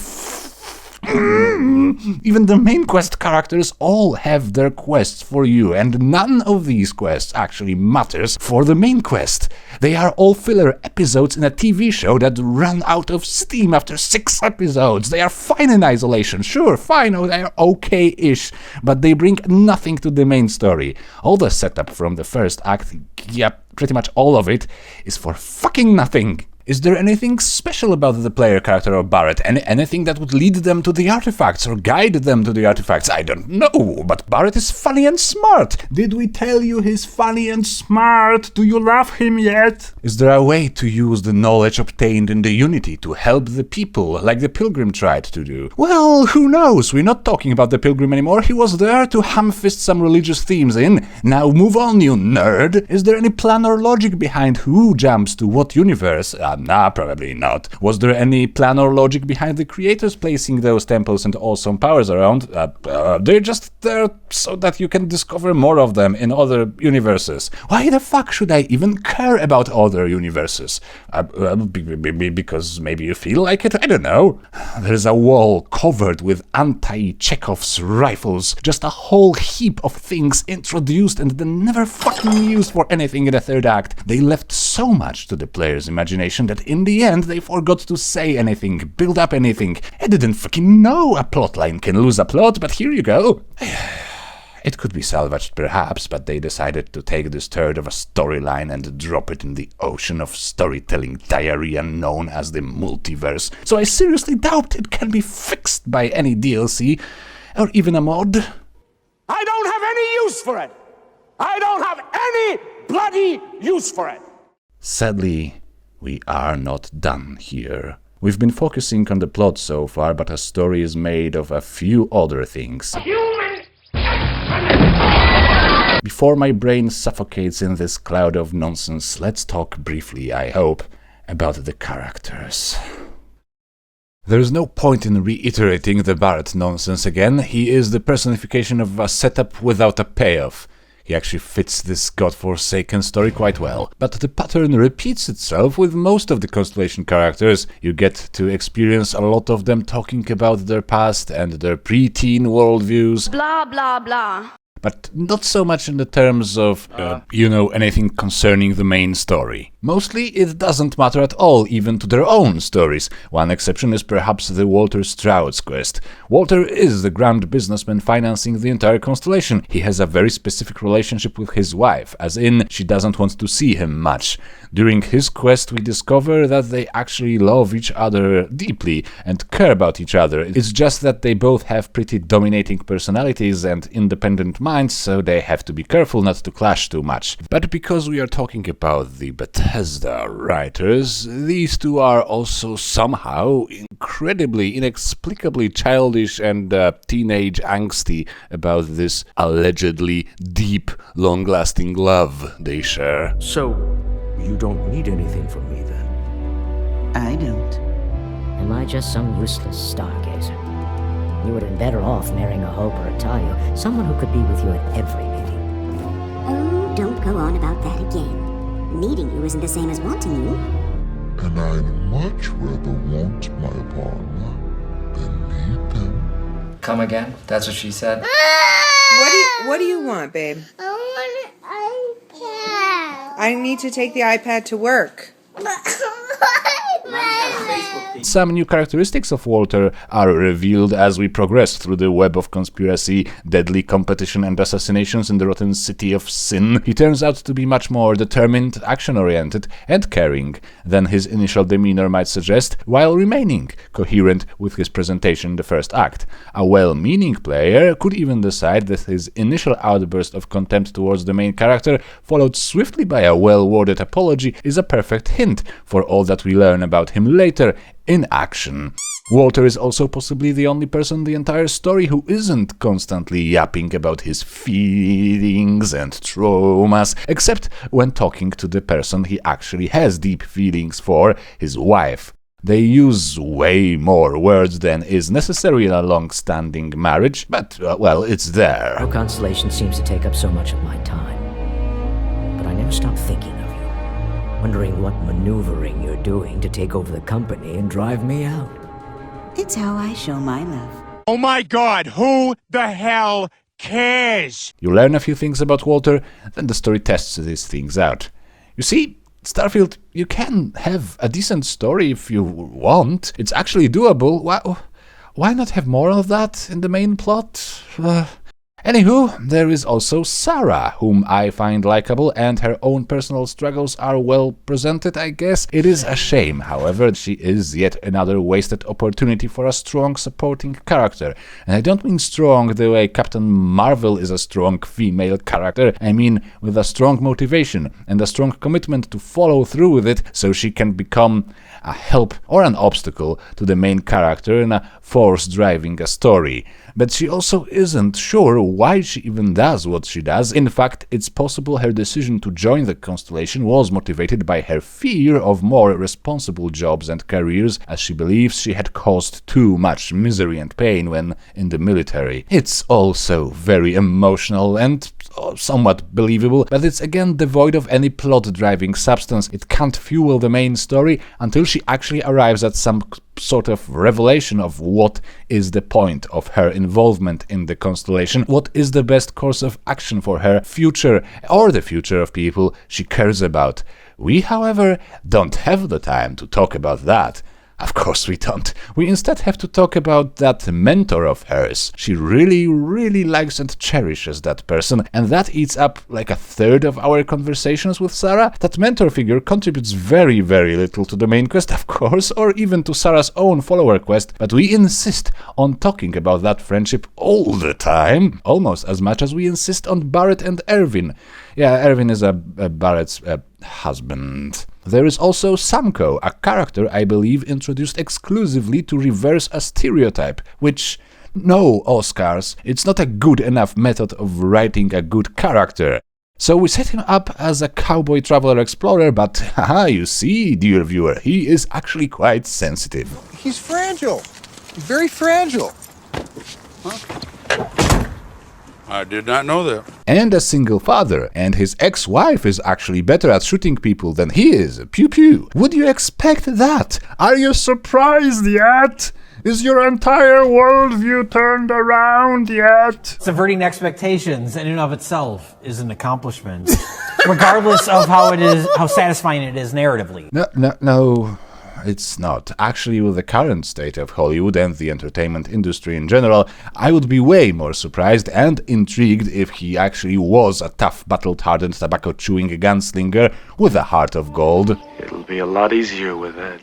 Even the main quest characters all have their quests for you, and none of these quests actually matters for the main quest. They are all filler episodes in a TV show that run out of steam after 6 episodes. They are fine in isolation, sure, fine, they are okay-ish, but they bring nothing to the main story. All the setup from the first act, yep, pretty much all of it, is for fucking nothing. Is there anything special about the player character of Barrett? Anything that would lead them to the artifacts or guide them to the artifacts? I don't know, but Barrett is funny and smart. Did we tell you he's funny and smart? Do you love him yet? Is there a way to use the knowledge obtained in the Unity to help the people, like the Pilgrim tried to do? Well, who knows? We're not talking about the Pilgrim anymore. He was there to ham-fist some religious themes in. Now move on, you nerd. Is there any plan or logic behind who jumps to what universe? Nah, probably not. Was there any plan or logic behind the creators placing those temples and awesome powers around? They're just there so that you can discover more of them in other universes. Why the fuck should I even care about other universes? Because maybe you feel like it? I don't know. There's a wall covered with anti-Chekhov's rifles. Just a whole heap of things introduced and then never fucking used for anything in the third act. They left so much to the player's imagination that in the end they forgot to say anything, build up anything. I didn't fucking know a plotline can lose a plot, but here you go. It could be salvaged perhaps, but they decided to take this turd of a storyline and drop it in the ocean of storytelling diarrhea known as the Multiverse. So I seriously doubt it can be fixed by any DLC or even a mod. I don't have any use for it! I don't have any bloody use for it! Sadly, we are not done here. We've been focusing on the plot so far, but a story is made of a few other things. Before my brain suffocates in this cloud of nonsense, let's talk briefly, I hope, about the characters. There's no point in reiterating the Barrett nonsense again. He is the personification of a setup without a payoff. He actually fits this godforsaken story quite well. But the pattern repeats itself with most of the Constellation characters. You get to experience a lot of them talking about their past and their pre-teen worldviews. Blah, blah, blah. But not so much in the terms of, anything concerning the main story. Mostly it doesn't matter at all, even to their own stories. One exception is perhaps the Walter Stroud's quest. Walter is the grand businessman financing the entire constellation. He has a very specific relationship with his wife, as in, she doesn't want to see him much. During his quest we discover that they actually love each other deeply and care about each other. It's just that they both have pretty dominating personalities and independent minds, so they have to be careful not to clash too much. But because we are talking about the Bethesda writers, these two are also somehow incredibly, inexplicably childish and teenage angsty about this allegedly deep, long-lasting love they share. So, you don't need anything from me then? I don't. Am I just some useless stargazer? You would have been better off marrying a Hope or a Tayo, someone who could be with you at every meeting. Oh, don't go on about that again. Needing you isn't the same as wanting you. And I'd much rather want my partner than need them. Come again? That's what she said? What do you want, babe? I want an iPad. I need to take the iPad to work. Some new characteristics of Walter are revealed as we progress through the web of conspiracy, deadly competition and assassinations in the rotten city of sin. He turns out to be much more determined, action-oriented and caring than his initial demeanor might suggest, while remaining coherent with his presentation in the first act. A well-meaning player could even decide that his initial outburst of contempt towards the main character, followed swiftly by a well-worded apology, is a perfect hint for all that we learn about him later in action. Walter is also possibly the only person in the entire story who isn't constantly yapping about his feelings and traumas, except when talking to the person he actually has deep feelings for, his wife. They use way more words than is necessary in a long-standing marriage, but, well, it's there. Our constellation seems to take up so much of my time, but I never stop thinking of you, wondering what maneuvering you're doing to take over the company and drive me out. It's how I show my love. Oh my God, who the hell cares? You learn a few things about Walter, then the story tests these things out. You see, Starfield, you can have a decent story if you want. It's actually doable. Why not have more of that in the main plot? Anywho, there is also Sarah, whom I find likable, and her own personal struggles are well presented, I guess. It is a shame, however, she is yet another wasted opportunity for a strong supporting character. And I don't mean strong the way Captain Marvel is a strong female character. I mean with a strong motivation and a strong commitment to follow through with it so she can become a help or an obstacle to the main character in a force driving a story. But she also isn't sure why she even does what she does. In fact, it's possible her decision to join the Constellation was motivated by her fear of more responsible jobs and careers, as she believes she had caused too much misery and pain when in the military. It's also very emotional and somewhat believable, but it's again devoid of any plot-driving substance. It can't fuel the main story until she actually arrives at some sort of revelation of what is the point of her involvement in the Constellation, what is the best course of action for her future or the future of people she cares about. We, however, don't have the time to talk about that. Of course we don't. We instead have to talk about that mentor of hers. She really likes and cherishes that person, and that eats up like a third of our conversations with Sarah. That mentor figure contributes very little to the main quest, of course, or even to Sarah's own follower quest, but we insist on talking about that friendship all the time, almost as much as we insist on Barrett and Erwin. Yeah, Erwin is Barrett's husband. There is also Samko, a character I believe introduced exclusively to reverse a stereotype, which, no Oscars, it's not a good enough method of writing a good character. So we set him up as a cowboy traveler explorer, but haha, you see, dear viewer, he is actually quite sensitive. He's fragile. Very fragile. I did not know that. And a single father, and his ex-wife is actually better at shooting people than he is. Pew pew. Would you expect that? Are you surprised yet? Is your entire worldview turned around yet? Subverting expectations in and of itself is an accomplishment, regardless of how satisfying it is narratively. No. It's not. Actually, with the current state of Hollywood and the entertainment industry in general, I would be way more surprised and intrigued if he actually was a tough, battle-hardened, tobacco-chewing gunslinger with a heart of gold. It'll be a lot easier with it.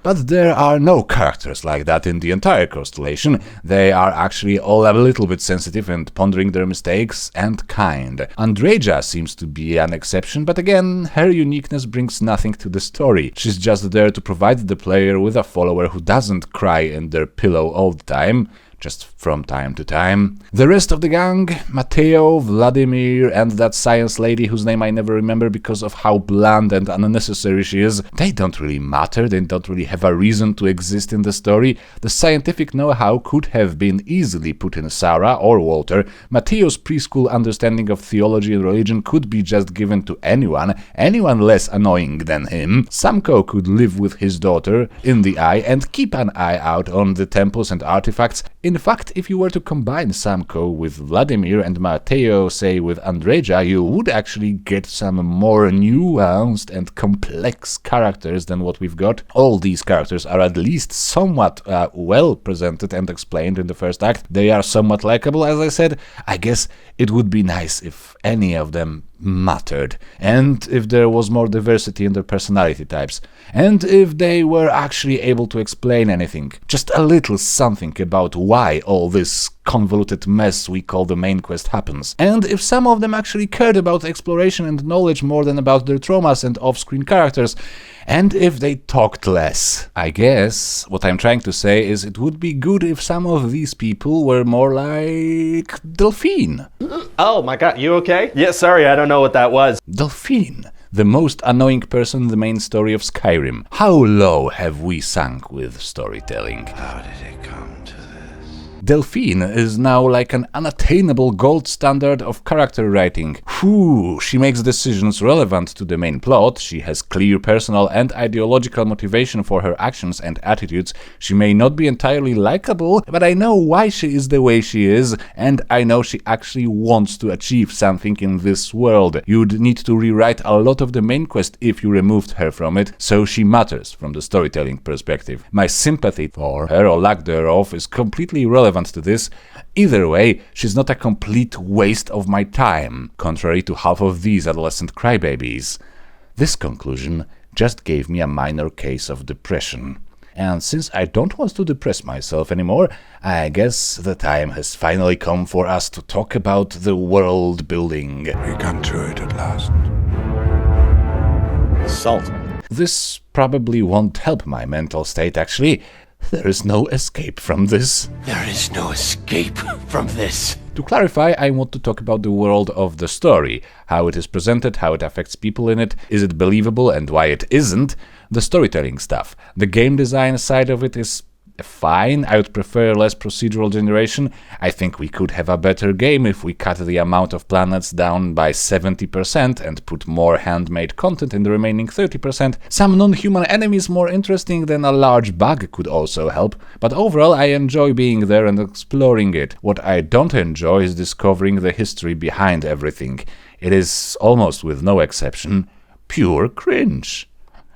But there are no characters like that in the entire Constellation. They are actually all a little bit sensitive and pondering their mistakes and kind. Andreja seems to be an exception, but again, her uniqueness brings nothing to the story. She's just there to provide the player with a follower who doesn't cry in their pillow all the time, just from time to time. The rest of the gang, Mateo, Vladimir, and that science lady whose name I never remember because of how bland and unnecessary she is, they don't really matter, they don't really have a reason to exist in the story. The scientific know-how could have been easily put in Sarah or Walter. Mateo's preschool understanding of theology and religion could be just given to anyone less annoying than him. Samko could live with his daughter in the eye and keep an eye out on the temples and artifacts. In fact, if you were to combine Samko with Vladimir and Mateo, say with Andreja, you would actually get some more nuanced and complex characters than what we've got. All these characters are at least somewhat well presented and explained in the first act. They are somewhat likable, as I said. I guess it would be nice if any of them mattered, and if there was more diversity in their personality types, and if they were actually able to explain anything, just a little something about why all this convoluted mess we call the main quest happens, and if some of them actually cared about exploration and knowledge more than about their traumas and off-screen characters, and if they talked less. I guess what I'm trying to say is it would be good if some of these people were more like Delphine. Oh my god, you okay? Yeah, sorry, I don't know what that was. Delphine, the most annoying person in the main story of Skyrim. How low have we sunk with storytelling? How did it come to this? Delphine is now like an unattainable gold standard of character writing. Whew, she makes decisions relevant to the main plot, she has clear personal and ideological motivation for her actions and attitudes, she may not be entirely likable, but I know why she is the way she is, and I know she actually wants to achieve something in this world. You'd need to rewrite a lot of the main quest if you removed her from it, so she matters from the storytelling perspective. My sympathy for her, or lack thereof, is completely irrelevant relevant to this. Either way, she's not a complete waste of my time, contrary to half of these adolescent crybabies. This conclusion just gave me a minor case of depression. And since I don't want to depress myself anymore, I guess the time has finally come for us to talk about the world building. We come to it at last. Salt. This probably won't help my mental state, actually. There is no escape from this. There is no escape from this. To clarify, I want to talk about the world of the story, how it is presented, how it affects people in it, is it believable and why it isn't, the storytelling stuff. The game design side of it is fine. I would prefer less procedural generation. I think we could have a better game if we cut the amount of planets down by 70% and put more handmade content in the remaining 30%. Some non-human enemies more interesting than a large bug could also help, but overall I enjoy being there and exploring it. What I don't enjoy is discovering the history behind everything. It is, almost with no exception, pure cringe.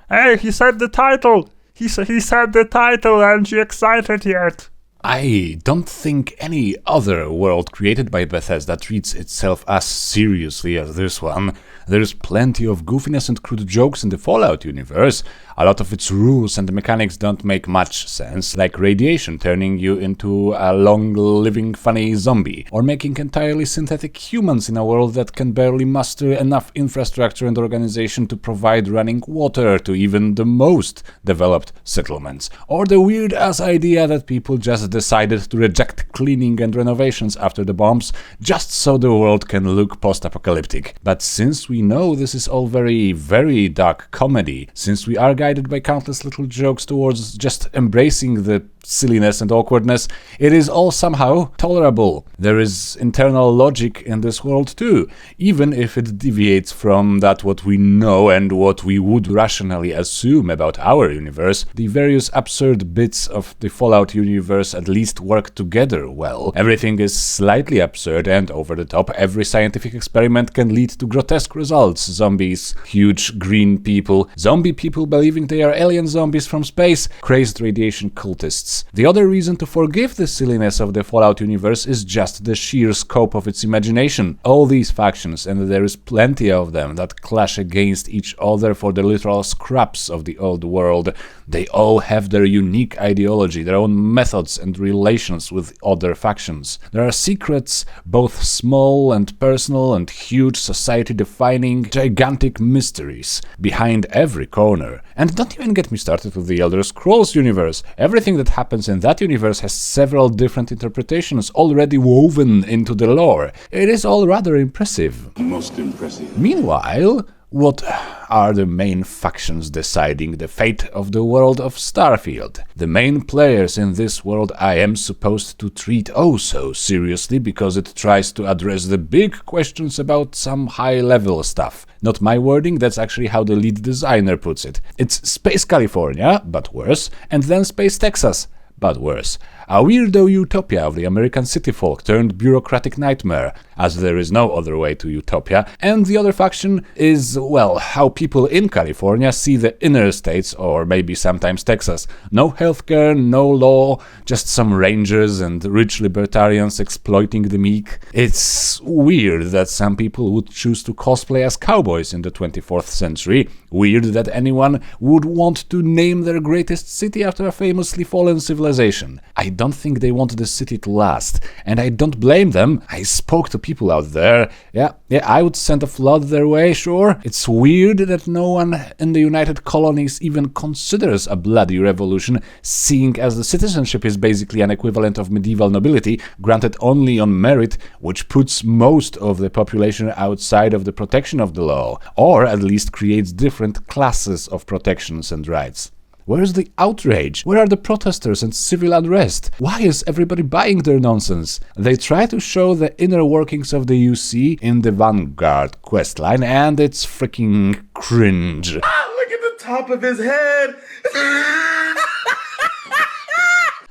Hey, he said the title! He said the title, aren't you excited yet? I don't think any other world created by Bethesda treats itself as seriously as this one. There's plenty of goofiness and crude jokes in the Fallout universe. A lot of its rules and mechanics don't make much sense, like radiation turning you into a long-living funny zombie, or making entirely synthetic humans in a world that can barely muster enough infrastructure and organization to provide running water to even the most developed settlements, or the weird-ass idea that people just decided to reject cleaning and renovations after the bombs just so the world can look post-apocalyptic. But since we know this is all very, very dark comedy, since we are guided by countless little jokes towards just embracing the silliness and awkwardness, it is all somehow tolerable. There is internal logic in this world too, even if it deviates from that what we know and what we would rationally assume about our universe. The various absurd bits of the Fallout universe at least work together well. Everything is slightly absurd and over the top. Every scientific experiment can lead to grotesque results. Zombies, huge green people, zombie people believing they are alien zombies from space, crazed radiation cultists. The other reason to forgive the silliness of the Fallout universe is just the sheer scope of its imagination. All these factions, and there is plenty of them, that clash against each other for the literal scraps of the old world. They all have their unique ideology, their own methods and relations with other factions. There are secrets, both small and personal and huge, society-defining, gigantic mysteries behind every corner. And don't even get me started with the Elder Scrolls universe. Everything that happens in that universe has several different interpretations already woven into the lore. It is all rather impressive. Most impressive. Meanwhile, what are the main factions deciding the fate of the world of Starfield? The main players in this world I am supposed to treat oh so seriously because it tries to address the big questions about some high-level stuff. Not my wording, that's actually how the lead designer puts it. It's Space California, but worse, and then Space Texas, but worse. A weirdo utopia of the American city folk turned bureaucratic nightmare, as there is no other way to utopia. And the other faction is, well, how people in California see the inner states, or maybe sometimes Texas. No healthcare, no law, just some rangers and rich libertarians exploiting the meek. It's weird that some people would choose to cosplay as cowboys in the 24th century. Weird that anyone would want to name their greatest city after a famously fallen civilization. I don't think they want the city to last, and I don't blame them. I spoke to people out there. Yeah, I would send a flood their way, sure. It's weird that no one in the United Colonies even considers a bloody revolution, seeing as the citizenship is basically an equivalent of medieval nobility, granted only on merit, which puts most of the population outside of the protection of the law, or at least creates different classes of protections and rights. Where's the outrage? Where are the protesters and civil unrest? Why is everybody buying their nonsense? They try to show the inner workings of the UC in the Vanguard questline, and it's freaking cringe. Ah, look at the top of his head!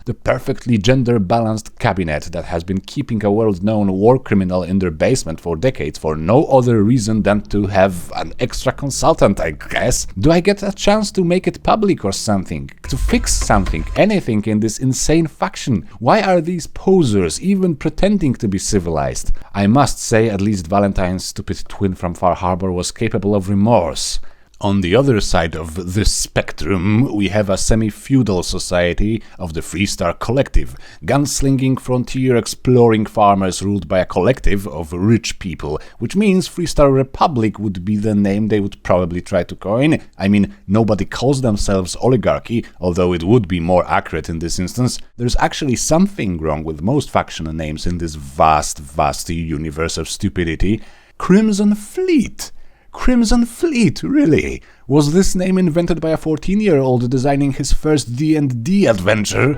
the perfectly gender-balanced cabinet that has been keeping a world-known war criminal in their basement for decades for no other reason than to have an extra consultant, I guess. Do I get a chance to make it public or something? To fix something, anything in this insane faction? Why are these posers even pretending to be civilized? I must say, at least Valentine's stupid twin from Far Harbor was capable of remorse. On the other side of the spectrum, we have a semi-feudal society of the Freestar Collective, gunslinging, frontier-exploring farmers ruled by a collective of rich people, which means Freestar Republic would be the name they would probably try to coin. I mean, nobody calls themselves oligarchy, although it would be more accurate in this instance. There's actually something wrong with most faction names in this vast universe of stupidity. Crimson Fleet! Crimson Fleet, really? Was this name invented by a 14-year-old designing his first D&D adventure?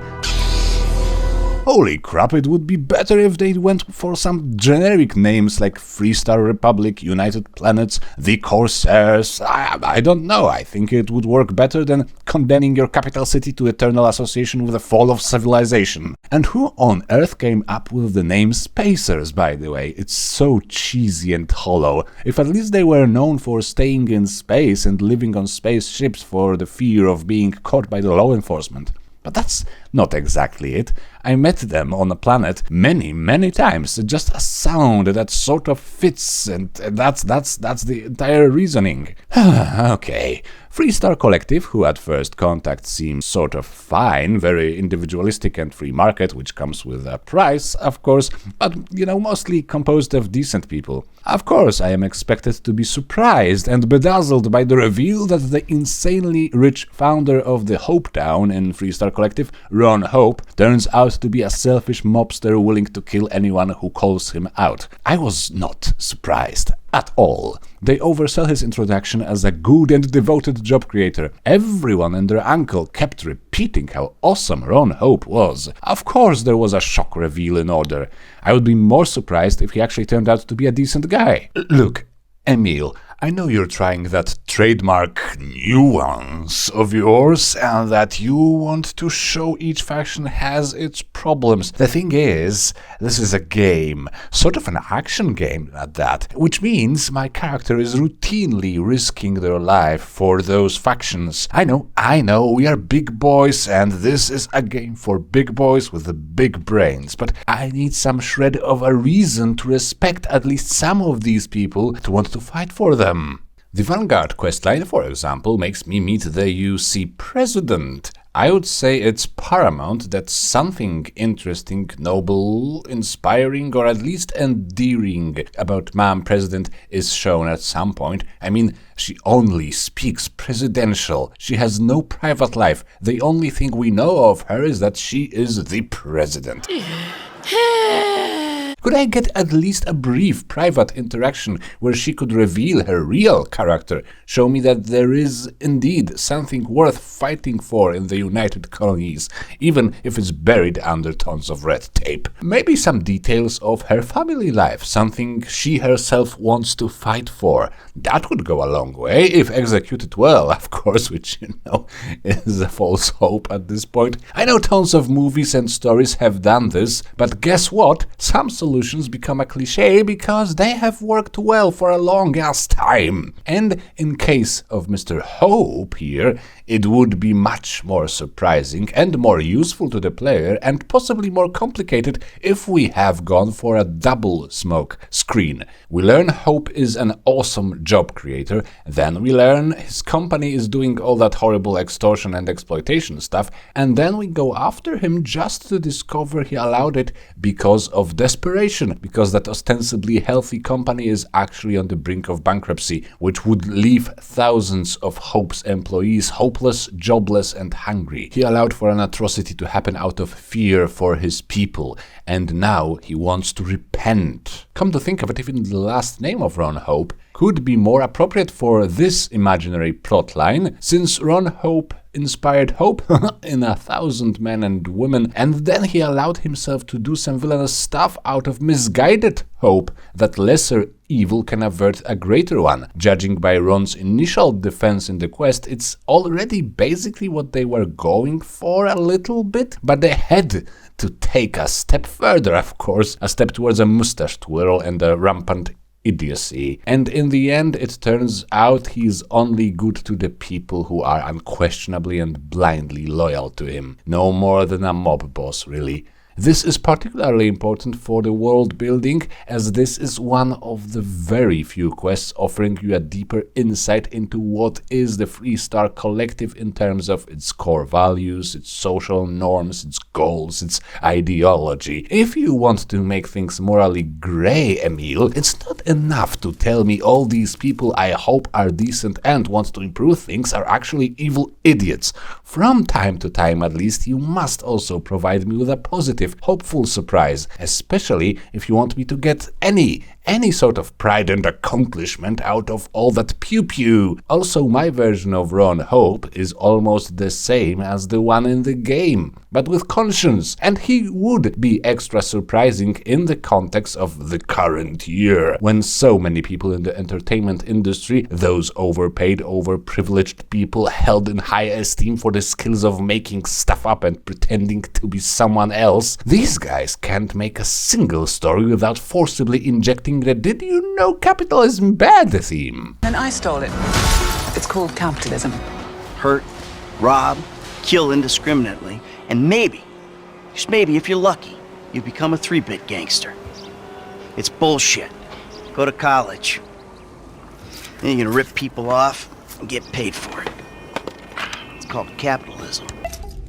Holy crap, it would be better if they went for some generic names like Freestar Republic, United Planets, the Corsairs. I don't know, I think it would work better than condemning your capital city to eternal association with the fall of civilization. And who on earth came up with the name Spacers, by the way? It's so cheesy and hollow. If at least they were known for staying in space and living on spaceships for the fear of being caught by the law enforcement. But that's not exactly it. I met them on a planet many times. Just a sound that sort of fits, and that's the entire reasoning. Okay. Freestar Collective, who at first contact seems sort of fine, very individualistic and free market, which comes with a price, of course, but, mostly composed of decent people. Of course, I am expected to be surprised and bedazzled by the reveal that the insanely rich founder of the Hope Town in Freestar Collective, Ron Hope, turns out to be a selfish mobster willing to kill anyone who calls him out. I was not surprised at all. They oversell his introduction as a good and devoted job creator. Everyone and their uncle kept repeating how awesome Ron Hope was. Of course there was a shock reveal in order. I would be more surprised if he actually turned out to be a decent guy. Look, Emil, I know you're trying that trademark nuance of yours and that you want to show each faction has its problems. The thing is, this is a game, sort of an action game at that, which means my character is routinely risking their life for those factions. I know, we are big boys and this is a game for big boys with the big brains, but I need some shred of a reason to respect at least some of these people to want to fight for them. The Vanguard questline, for example, makes me meet the UC president. I would say it's paramount that something interesting, noble, inspiring, or at least endearing about Ma'am President is shown at some point. I mean, she only speaks presidential. She has no private life. The only thing we know of her is that she is the president. Could I get at least a brief private interaction where she could reveal her real character, show me that there is indeed something worth fighting for in the United Colonies, even if it's buried under tons of red tape? Maybe some details of her family life, something she herself wants to fight for. That would go a long way, if executed well, of course, which, is a false hope at this point. I know tons of movies and stories have done this, but guess what? Some solutions become a cliché because they have worked well for a long-ass time. And in case of Mr. Hope here, it would be much more surprising and more useful to the player and possibly more complicated if we have gone for a double smoke screen. We learn Hope is an awesome job creator, then we learn his company is doing all that horrible extortion and exploitation stuff, and then we go after him just to discover he allowed it because of desperation, because that ostensibly healthy company is actually on the brink of bankruptcy, which would leave thousands of Hope's employees hopeless, jobless, and hungry. He allowed for an atrocity to happen out of fear for his people, and now he wants to repent. Come to think of it, even the last name of Ron Hope could be more appropriate for this imaginary plotline, since Ron Hope inspired hope in 1,000 men and women, and then he allowed himself to do some villainous stuff out of misguided hope that lesser evil can avert a greater one. Judging by Ron's initial defense in the quest, it's already basically what they were going for a little bit, but they had to take a step further, of course, a step towards a mustache twirl and a rampant idiocy. And in the end, it turns out he's only good to the people who are unquestionably and blindly loyal to him. No more than a mob boss, really. This is particularly important for the world building, as this is one of the very few quests offering you a deeper insight into what is the Freestar Collective in terms of its core values, its social norms, its goals, its ideology. If you want to make things morally grey, Emil, it's not enough to tell me all these people I hope are decent and want to improve things are actually evil idiots. From time to time, at least, you must also provide me with a positive, hopeful surprise, especially if you want me to get any sort of pride and accomplishment out of all that pew-pew. Also, my version of Ron Hope is almost the same as the one in the game, but with conscience, and he would be extra surprising in the context of the current year, when so many people in the entertainment industry, those overpaid, overprivileged people held in high esteem for the skills of making stuff up and pretending to be someone else, these guys can't make a single story without forcibly injecting the "did you know capitalism bad" theme. And I stole it. It's called capitalism. Hurt, rob, kill indiscriminately, and maybe, just maybe if you're lucky, you become a 3-bit gangster. It's bullshit. Go to college. Then you're gonna rip people off and get paid for it. It's called capitalism.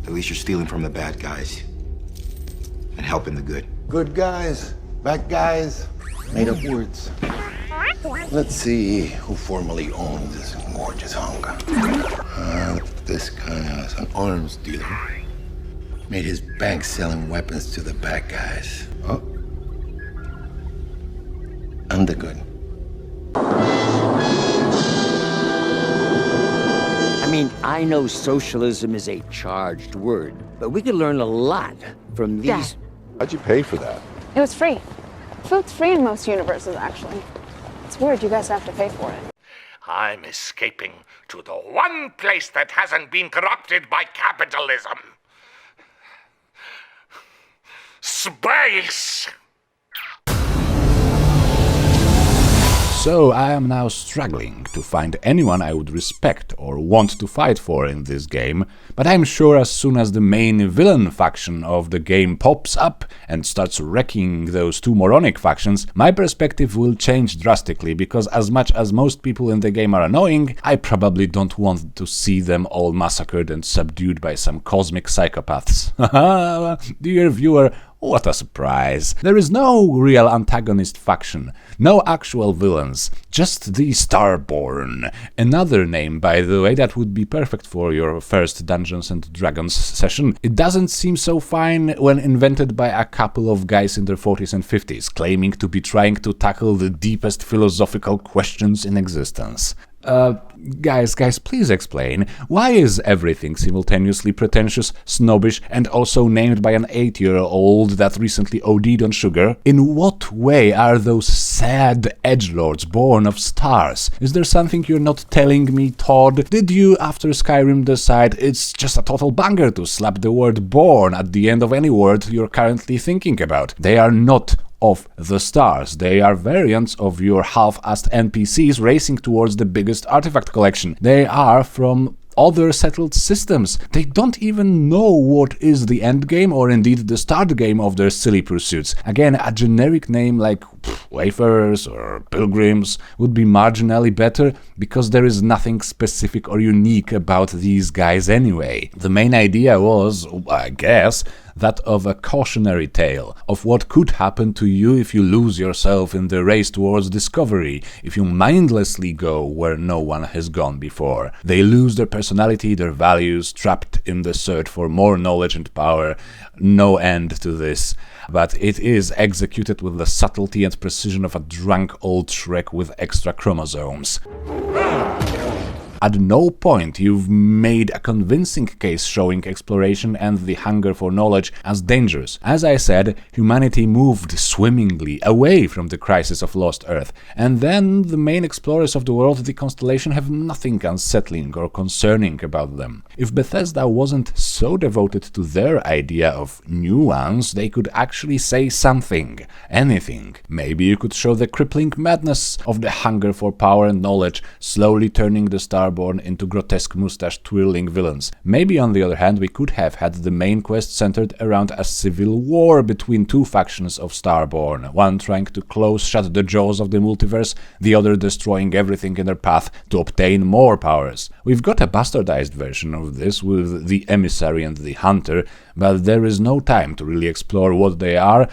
At least you're stealing from the bad guys and helping the good. Good guys, bad guys, made up words. Let's see who formerly owned this gorgeous hunk. This guy is an arms dealer. Made his bank selling weapons to the bad guys. Oh. I'm the good. I mean, I know socialism is a charged word, but we could learn a lot from these... Dad. How'd you pay for that? It was free. Food's free in most universes, actually. It's weird you guys have to pay for it. I'm escaping to the one place that hasn't been corrupted by capitalism. Space! So I am now struggling to find anyone I would respect or want to fight for in this game, but I'm sure as soon as the main villain faction of the game pops up and starts wrecking those two moronic factions, my perspective will change drastically, because as much as most people in the game are annoying, I probably don't want to see them all massacred and subdued by some cosmic psychopaths. Haha, dear viewer, what a surprise. There is no real antagonist faction, no actual villains, just the Starborn. Another name, by the way, that would be perfect for your first Dungeons & Dragons session. It doesn't seem so fine when invented by a couple of guys in their 40s and 50s, claiming to be trying to tackle the deepest philosophical questions in existence. Guys, please explain, why is everything simultaneously pretentious, snobbish, and also named by an 8-year-old that recently OD'd on sugar? In what way are those sad edgelords born of stars? Is there something you're not telling me, Todd? Did you, after Skyrim, decide it's just a total banger to slap the word born at the end of any word you're currently thinking about? They are not of the stars. They are variants of your half-assed NPCs racing towards the biggest artifact collection. They are from other settled systems. They don't even know what is the end game or indeed the start game of their silly pursuits. Again, a generic name like Wayfarers or Pilgrims would be marginally better, because there is nothing specific or unique about these guys anyway. The main idea was, I guess, that of a cautionary tale of what could happen to you if you lose yourself in the race towards discovery, if you mindlessly go where no one has gone before. They lose their personality, their values, trapped in the search for more knowledge and power. No end to this, but it is executed with the subtlety yet precision of a drunk old Shrek with extra chromosomes. At no point you've made a convincing case showing exploration and the hunger for knowledge as dangerous. As I said, humanity moved swimmingly away from the crisis of Lost Earth, and then the main explorers of the world, the Constellation, have nothing unsettling or concerning about them. If Bethesda wasn't so devoted to their idea of nuance, they could actually say something, anything. Maybe you could show the crippling madness of the hunger for power and knowledge, slowly turning the Starborn into grotesque mustache-twirling villains. Maybe, on the other hand, we could have had the main quest centered around a civil war between two factions of Starborn, one trying to close shut the jaws of the multiverse, the other destroying everything in their path to obtain more powers. We've got a bastardized version of this with the Emissary and the Hunter, but there is no time to really explore what they are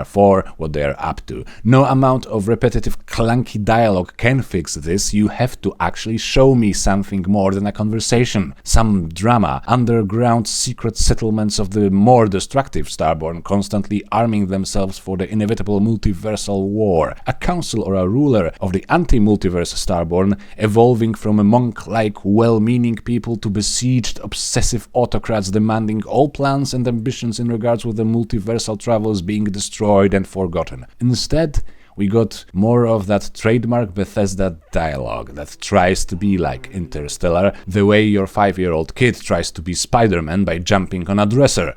for, what they are up to. No amount of repetitive clunky dialogue can fix this. You have to actually show me something more than a conversation, some drama, underground secret settlements of the more destructive Starborn constantly arming themselves for the inevitable multiversal war, a council or a ruler of the anti-multiverse Starborn evolving from a monk-like well-meaning people to besieged obsessive autocrats demanding all plans and ambitions in regards with the multiversal travels being destroyed and forgotten. Instead, we got more of that trademark Bethesda dialogue that tries to be like Interstellar, the way your 5-year-old kid tries to be Spider-Man by jumping on a dresser.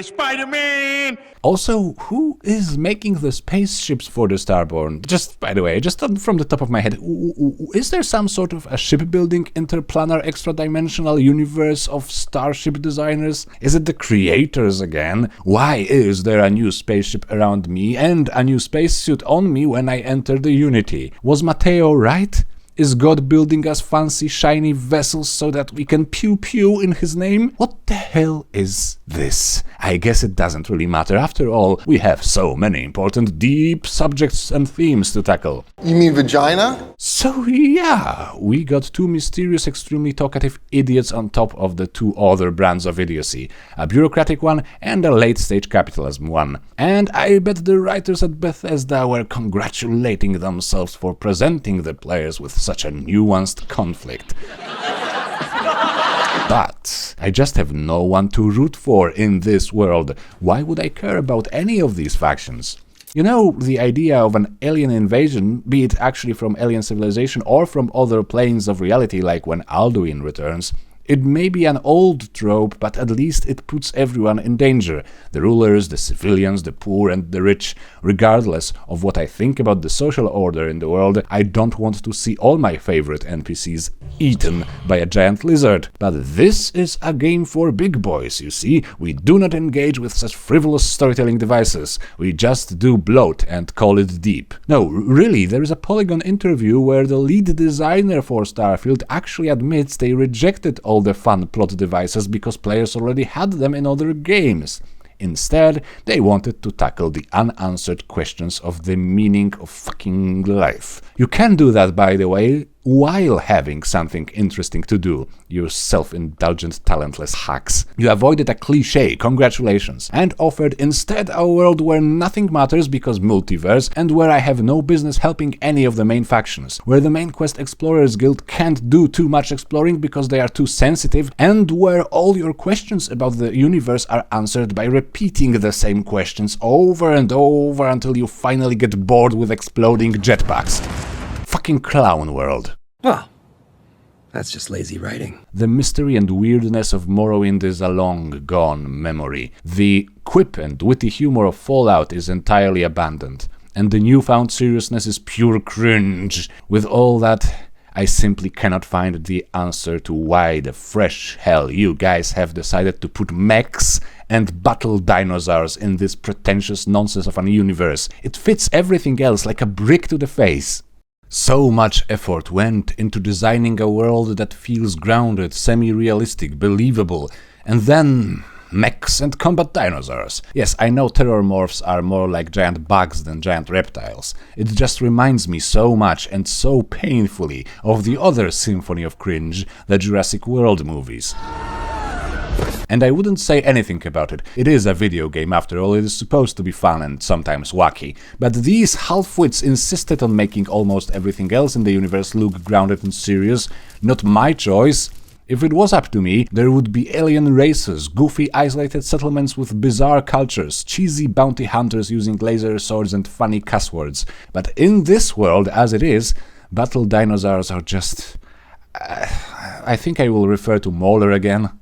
Spider-Man! Also, who is making the spaceships for the Starborn? Just, by the way, from the top of my head, is there some sort of a shipbuilding interplanar extra-dimensional universe of starship designers? Is it the creators again? Why is there a new spaceship around me and a new spacesuit on me when I enter the Unity? Was Matteo right? Is God building us fancy shiny vessels so that we can pew-pew in his name? What the hell is this? I guess it doesn't really matter. After all, we have so many important, deep subjects and themes to tackle. You mean vagina? So yeah, we got two mysterious, extremely talkative idiots on top of the two other brands of idiocy. A bureaucratic one and a late-stage capitalism one. And I bet the writers at Bethesda were congratulating themselves for presenting the players with such a nuanced conflict. But I just have no one to root for in this world. Why would I care about any of these factions? You know, the idea of an alien invasion, be it actually from alien civilization or from other planes of reality like when Alduin returns, it may be an old trope, but at least it puts everyone in danger. The rulers, the civilians, the poor and the rich. Regardless of what I think about the social order in the world, I don't want to see all my favorite NPCs eaten by a giant lizard. But this is a game for big boys, you see. We do not engage with such frivolous storytelling devices. We just do bloat and call it deep. No, really, there is a Polygon interview where the lead designer for Starfield actually admits they rejected all the fun plot devices because players already had them in other games. Instead, they wanted to tackle the unanswered questions of the meaning of fucking life. You can do that, by the way, while having something interesting to do, you self-indulgent, talentless hacks. You avoided a cliché, congratulations, and offered instead a world where nothing matters because multiverse, and where I have no business helping any of the main factions, where the main quest Explorers Guild can't do too much exploring because they are too sensitive, and where all your questions about the universe are answered by repeating the same questions over and over until you finally get bored with exploding jetpacks. Fucking clown world. Well, that's just lazy writing. The mystery and weirdness of Morrowind is a long-gone memory. The quip and witty humor of Fallout is entirely abandoned. And the newfound seriousness is pure cringe. With all that, I simply cannot find the answer to why the fresh hell you guys have decided to put mechs and battle dinosaurs in this pretentious nonsense of a universe. It fits everything else like a brick to the face. So much effort went into designing a world that feels grounded, semi-realistic, believable, and then mechs and combat dinosaurs. Yes, I know terror morphs are more like giant bugs than giant reptiles. It just reminds me so much and so painfully of the other symphony of cringe, the Jurassic World movies. And I wouldn't say anything about it. It is a video game after all, it is supposed to be fun and sometimes wacky. But these half-wits insisted on making almost everything else in the universe look grounded and serious. Not my choice. If it was up to me, there would be alien races, goofy isolated settlements with bizarre cultures, cheesy bounty hunters using laser swords and funny cuss words. But in this world, as it is, battle dinosaurs are just... I think I will refer to MauLer again.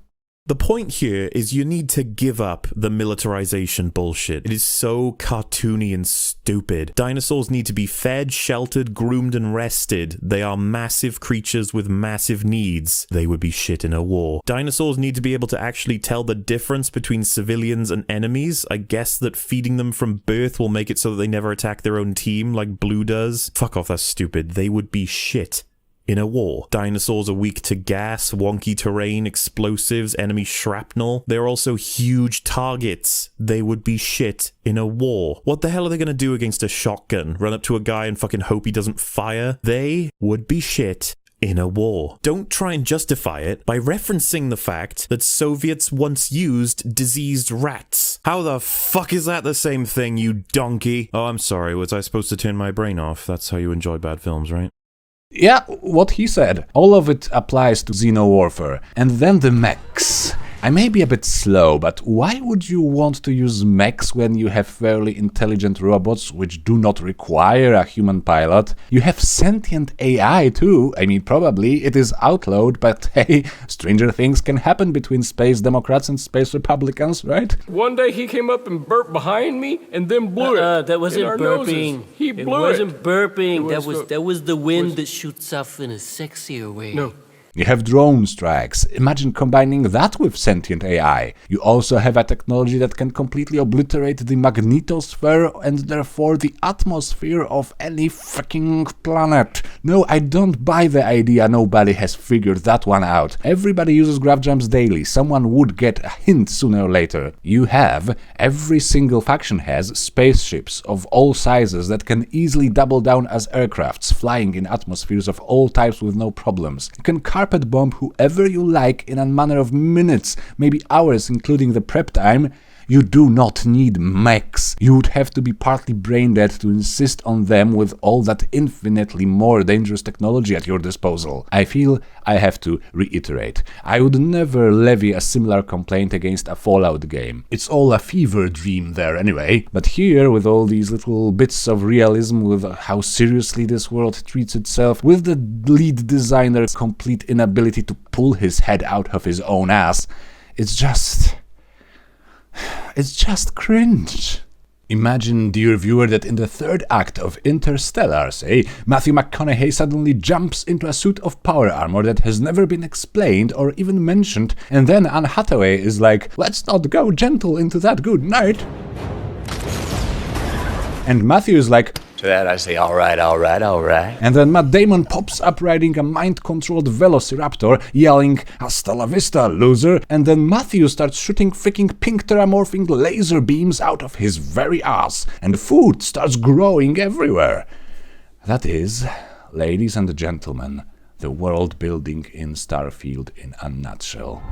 The point here is you need to give up the militarization bullshit. It is so cartoony and stupid. Dinosaurs need to be fed, sheltered, groomed, and rested. They are massive creatures with massive needs. They would be shit in a war. Dinosaurs need to be able to actually tell the difference between civilians and enemies. I guess that feeding them from birth will make it so that they never attack their own team like Blue does. Fuck off, that's stupid. They would be shit in a war. Dinosaurs are weak to gas, wonky terrain, explosives, enemy shrapnel. They're also huge targets. They would be shit in a war. What the hell are they gonna do against a shotgun? Run up to a guy and fucking hope he doesn't fire? They would be shit in a war. Don't try and justify it by referencing the fact that Soviets once used diseased rats. How the fuck is that the same thing, you donkey? Oh, I'm sorry, was I supposed to turn my brain off? That's how you enjoy bad films, right? Yeah, what he said. All of it applies to xeno-warfare. And then the mechs. I may be a bit slow, but why would you want to use mechs when you have fairly intelligent robots which do not require a human pilot? You have sentient AI too. I mean, probably it is outlawed, but hey, stranger things can happen between space Democrats and space Republicans, right? One day he came up and burped behind me and then blew it. That wasn't burping. He blew it. It wasn't burping. That was the wind that shoots off in a sexier way. No. You have drone strikes. Imagine combining that with sentient AI. You also have a technology that can completely obliterate the magnetosphere and therefore the atmosphere of any fucking planet. No, I don't buy the idea nobody has figured that one out. Everybody uses graph jumps daily. Someone would get a hint sooner or later. Every single faction has spaceships of all sizes that can easily double down as aircrafts, flying in atmospheres of all types with no problems. You can carpet bomb whoever you like in a matter of minutes, maybe hours including the prep time. You do not need mechs. You would have to be partly brain dead to insist on them with all that infinitely more dangerous technology at your disposal. I feel I have to reiterate. I would never levy a similar complaint against a Fallout game. It's all a fever dream there anyway. But here, with all these little bits of realism, with how seriously this world treats itself, with the lead designer's complete inability to pull his head out of his own ass, it's just cringe. Imagine, dear viewer, that in the third act of Interstellar, say, Matthew McConaughey suddenly jumps into a suit of power armor that has never been explained or even mentioned, and then Anne Hathaway is like, let's not go gentle into that good night. And Matthew is like, to that I say, alright, alright, alright. And then Matt Damon pops up riding a mind-controlled velociraptor, yelling, hasta la vista, loser. And then Matthew starts shooting freaking pink terramorphing laser beams out of his very ass. And food starts growing everywhere. That is, ladies and gentlemen, the world building in Starfield in a nutshell.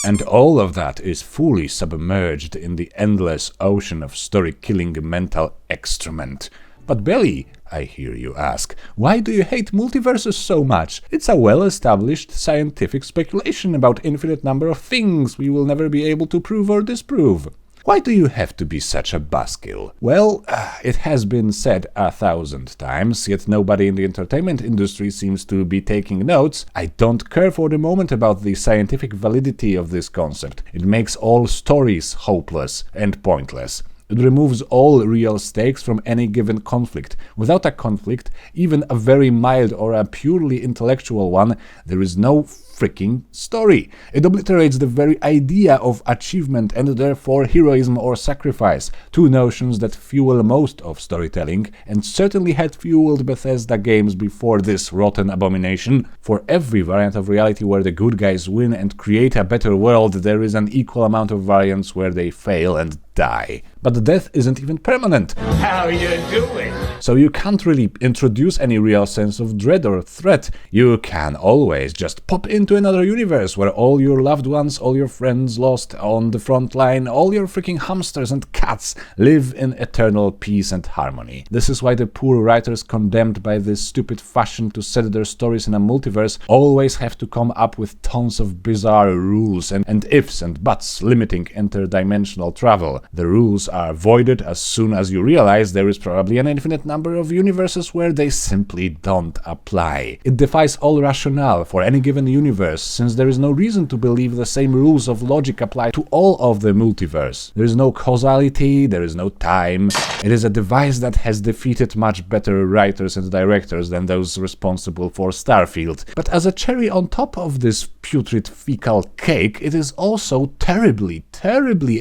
And all of that is fully submerged in the endless ocean of story-killing mental excrement. But Belly, I hear you ask, why do you hate multiverses so much? It's a well-established scientific speculation about infinite number of things we will never be able to prove or disprove. Why do you have to be such a buzzkill? Well, it has been said 1,000 times, yet nobody in the entertainment industry seems to be taking notes. I don't care for the moment about the scientific validity of this concept. It makes all stories hopeless and pointless. It removes all real stakes from any given conflict. Without a conflict, even a very mild or a purely intellectual one, there is no freaking story. It obliterates the very idea of achievement and therefore heroism or sacrifice, two notions that fuel most of storytelling and certainly had fueled Bethesda games before this rotten abomination. For every variant of reality where the good guys win and create a better world, there is an equal amount of variants where they fail and die. But death isn't even permanent. How you doing? So you can't really introduce any real sense of dread or threat. You can always just pop into another universe where all your loved ones, all your friends lost on the front line, all your freaking hamsters and cats live in eternal peace and harmony. This is why the poor writers condemned by this stupid fashion to set their stories in a multiverse always have to come up with tons of bizarre rules and ifs and buts limiting interdimensional travel. The rules are voided as soon as you realize there is probably an infinite number of universes where they simply don't apply. It defies all rationale for any given universe, since there is no reason to believe the same rules of logic apply to all of the multiverse. There is no causality, there is no time. It is a device that has defeated much better writers and directors than those responsible for Starfield. But as a cherry on top of this putrid fecal cake, it is also terribly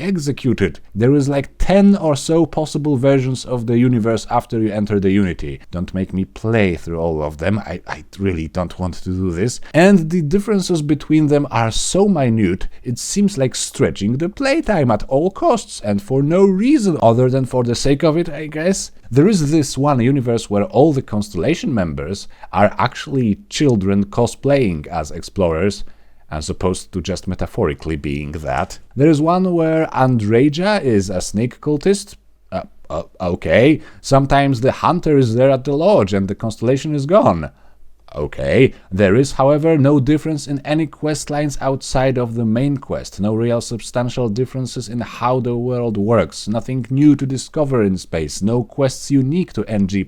executed. There is like 10 or so possible versions of the universe after you enter the Unity. Don't make me play through all of them, I really don't want to do this. And the differences between them are so minute, it seems like stretching the playtime at all costs, and for no reason other than for the sake of it, I guess. There is this one universe where all the Constellation members are actually children cosplaying as explorers, as opposed to just metaphorically being that. There is one where Andreja is a snake cultist. Okay. Sometimes the hunter is there at the lodge and the constellation is gone. Okay. There is, however, no difference in any quest lines outside of the main quest. No real substantial differences in how the world works. Nothing new to discover in space. No quests unique to NG+.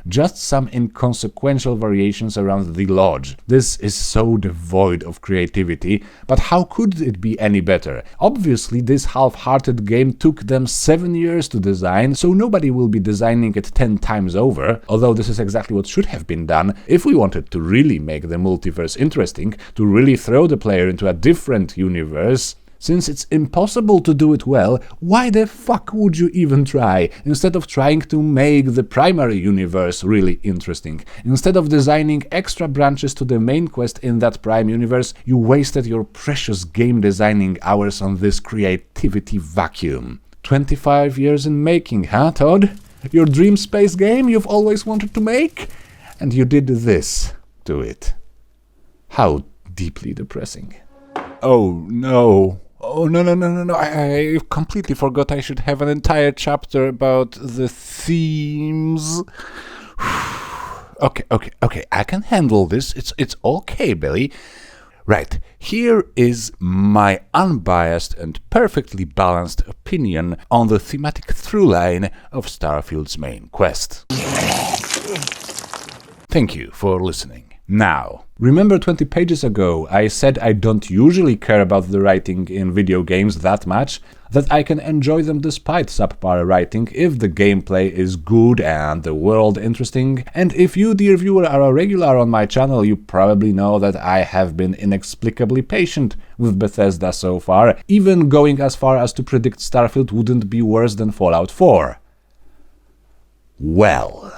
Just some inconsequential variations around the lodge. This is so devoid of creativity, but how could it be any better? Obviously, this half-hearted game took them 7 years to design, so nobody will be designing it 10 times over, although this is exactly what should have been done if we wanted to really make the multiverse interesting, to really throw the player into a different universe. Since it's impossible to do it well, why the fuck would you even try, instead of trying to make the primary universe really interesting? Instead of designing extra branches to the main quest in that prime universe, you wasted your precious game designing hours on this creativity vacuum. 25 years in making, huh, Todd? Your dream space game you've always wanted to make? And you did this to it. How deeply depressing. Oh no. Oh, no. I completely forgot I should have an entire chapter about the themes. Okay, I can handle this. It's okay, Billy. Right, here is my unbiased and perfectly balanced opinion on the thematic throughline of Starfield's main quest. Thank you for listening. Now, remember 20 pages ago I said I don't usually care about the writing in video games that much, that I can enjoy them despite subpar writing if the gameplay is good and the world interesting, and if you, dear viewer, are a regular on my channel, you probably know that I have been inexplicably patient with Bethesda so far, even going as far as to predict Starfield wouldn't be worse than Fallout 4. Well,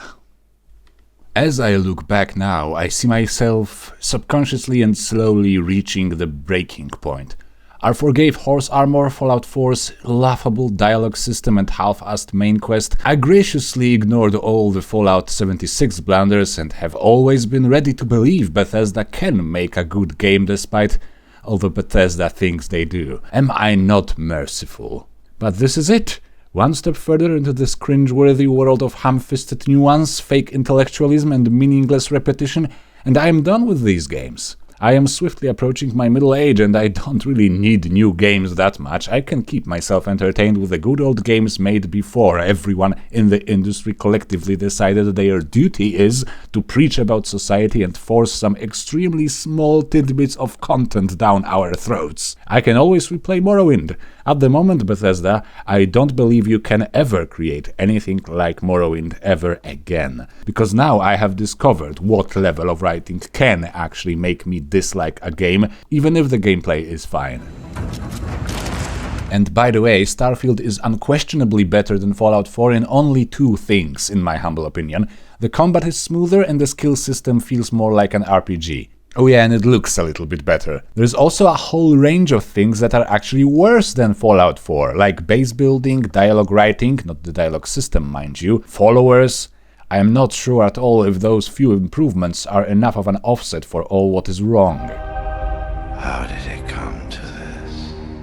as I look back now, I see myself subconsciously and slowly reaching the breaking point. I forgave Horse Armor, Fallout 4's laughable dialogue system and half-assed main quest. I graciously ignored all the Fallout 76 blunders and have always been ready to believe Bethesda can make a good game despite all the Bethesda things they do. Am I not merciful? But this is it. One step further into this cringe-worthy world of ham-fisted nuance, fake intellectualism and meaningless repetition, and I am done with these games. I am swiftly approaching my middle age and I don't really need new games that much. I can keep myself entertained with the good old games made before everyone in the industry collectively decided their duty is to preach about society and force some extremely small tidbits of content down our throats. I can always replay Morrowind. At the moment, Bethesda, I don't believe you can ever create anything like Morrowind ever again. Because now I have discovered what level of writing can actually make me dislike a game, even if the gameplay is fine. And by the way, Starfield is unquestionably better than Fallout 4 in only 2 things, in my humble opinion. The combat is smoother and the skill system feels more like an RPG. Oh yeah, and it looks a little bit better. There's also a whole range of things that are actually worse than Fallout 4, like base building, dialogue writing, not the dialogue system mind you, followers. I am not sure at all if those few improvements are enough of an offset for all what is wrong. How did it come to this?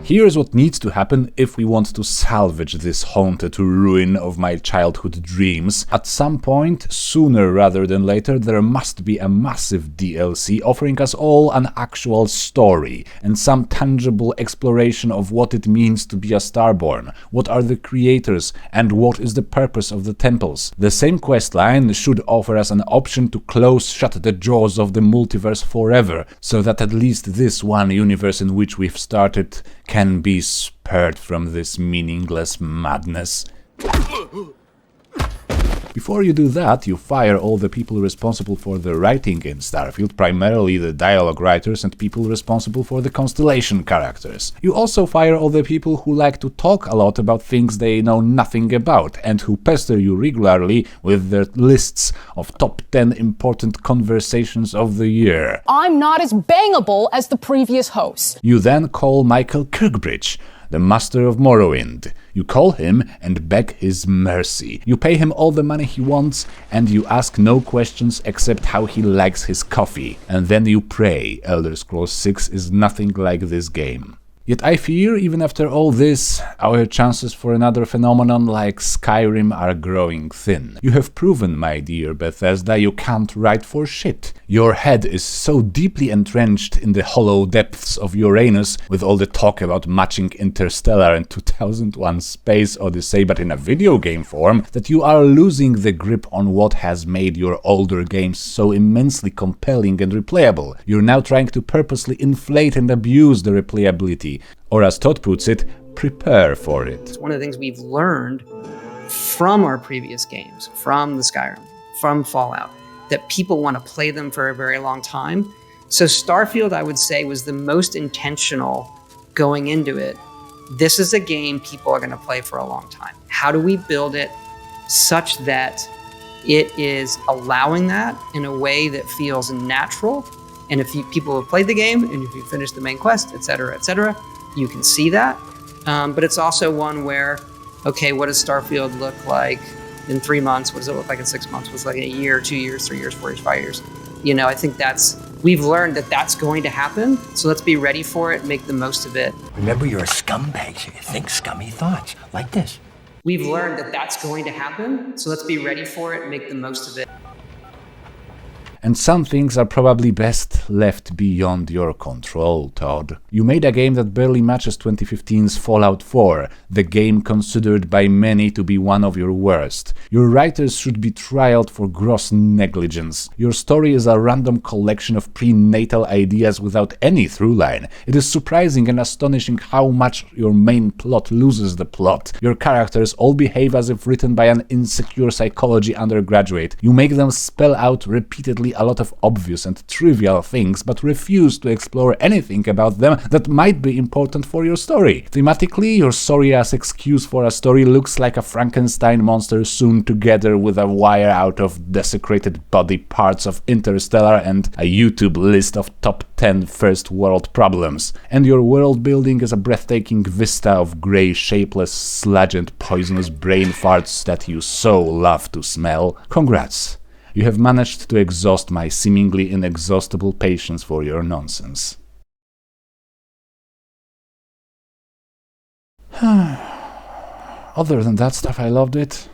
Here's what needs to happen if we want to salvage this haunted ruin of my childhood dreams. At some point, sooner rather than later, there must be a massive DLC offering us all an actual story and some tangible exploration of what it means to be a Starborn, what are the creators, and what is the purpose of the temples. The same questline should offer us an option to close shut the jaws of the multiverse forever, so that at least this one universe in which we've started can be spared from this meaningless madness. Before you do that, you fire all the people responsible for the writing in Starfield, primarily the dialogue writers and people responsible for the constellation characters. You also fire all the people who like to talk a lot about things they know nothing about, and who pester you regularly with their lists of top 10 important conversations of the year. I'm not as bangable as the previous host. You then call Michael Kirkbridge, the master of Morrowind. You call him and beg his mercy. You pay him all the money he wants, and you ask no questions except how he likes his coffee. And then you pray Elder Scrolls 6 is nothing like this game. Yet I fear, even after all this, our chances for another phenomenon like Skyrim are growing thin. You have proven, my dear Bethesda, you can't write for shit. Your head is so deeply entrenched in the hollow depths of Uranus, with all the talk about matching Interstellar and 2001 Space Odyssey, but in a video game form, that you are losing the grip on what has made your older games so immensely compelling and replayable. You're now trying to purposely inflate and abuse the replayability. Or as Todd puts it, prepare for it. It's one of the things we've learned from our previous games, from the Skyrim, from Fallout, that people want to play them for a very long time. So Starfield, I would say, was the most intentional going into it. This is a game people are going to play for a long time. How do we build it such that it is allowing that in a way that feels natural? And if people have played the game, and if you finish the main quest, etc., you can see that. But it's also one where, okay, what does Starfield look like in 3 months? What does it look like in 6 months? What's it like in a year, 2 years, 3 years, 4 years, 5 years? You know, I think we've learned that that's going to happen. So let's be ready for it, make the most of it. Remember, you're a scumbag, so you think scummy thoughts, like this. We've learned that that's going to happen. So let's be ready for it, make the most of it. And some things are probably best left beyond your control, Todd. You made a game that barely matches 2015's Fallout 4, the game considered by many to be one of your worst. Your writers should be trialed for gross negligence. Your story is a random collection of prenatal ideas without any through line. It is surprising and astonishing how much your main plot loses the plot. Your characters all behave as if written by an insecure psychology undergraduate. You make them spell out repeatedly a lot of obvious and trivial things, but refuse to explore anything about them that might be important for your story. Thematically, your sorry-ass excuse for a story looks like a Frankenstein monster sewn together with a wire out of desecrated body parts of Interstellar and a YouTube list of top 10 first world problems. And your world building is a breathtaking vista of grey, shapeless sludge and poisonous brain farts that you so love to smell. Congrats. You have managed to exhaust my seemingly inexhaustible patience for your nonsense. Other than that stuff, I loved it.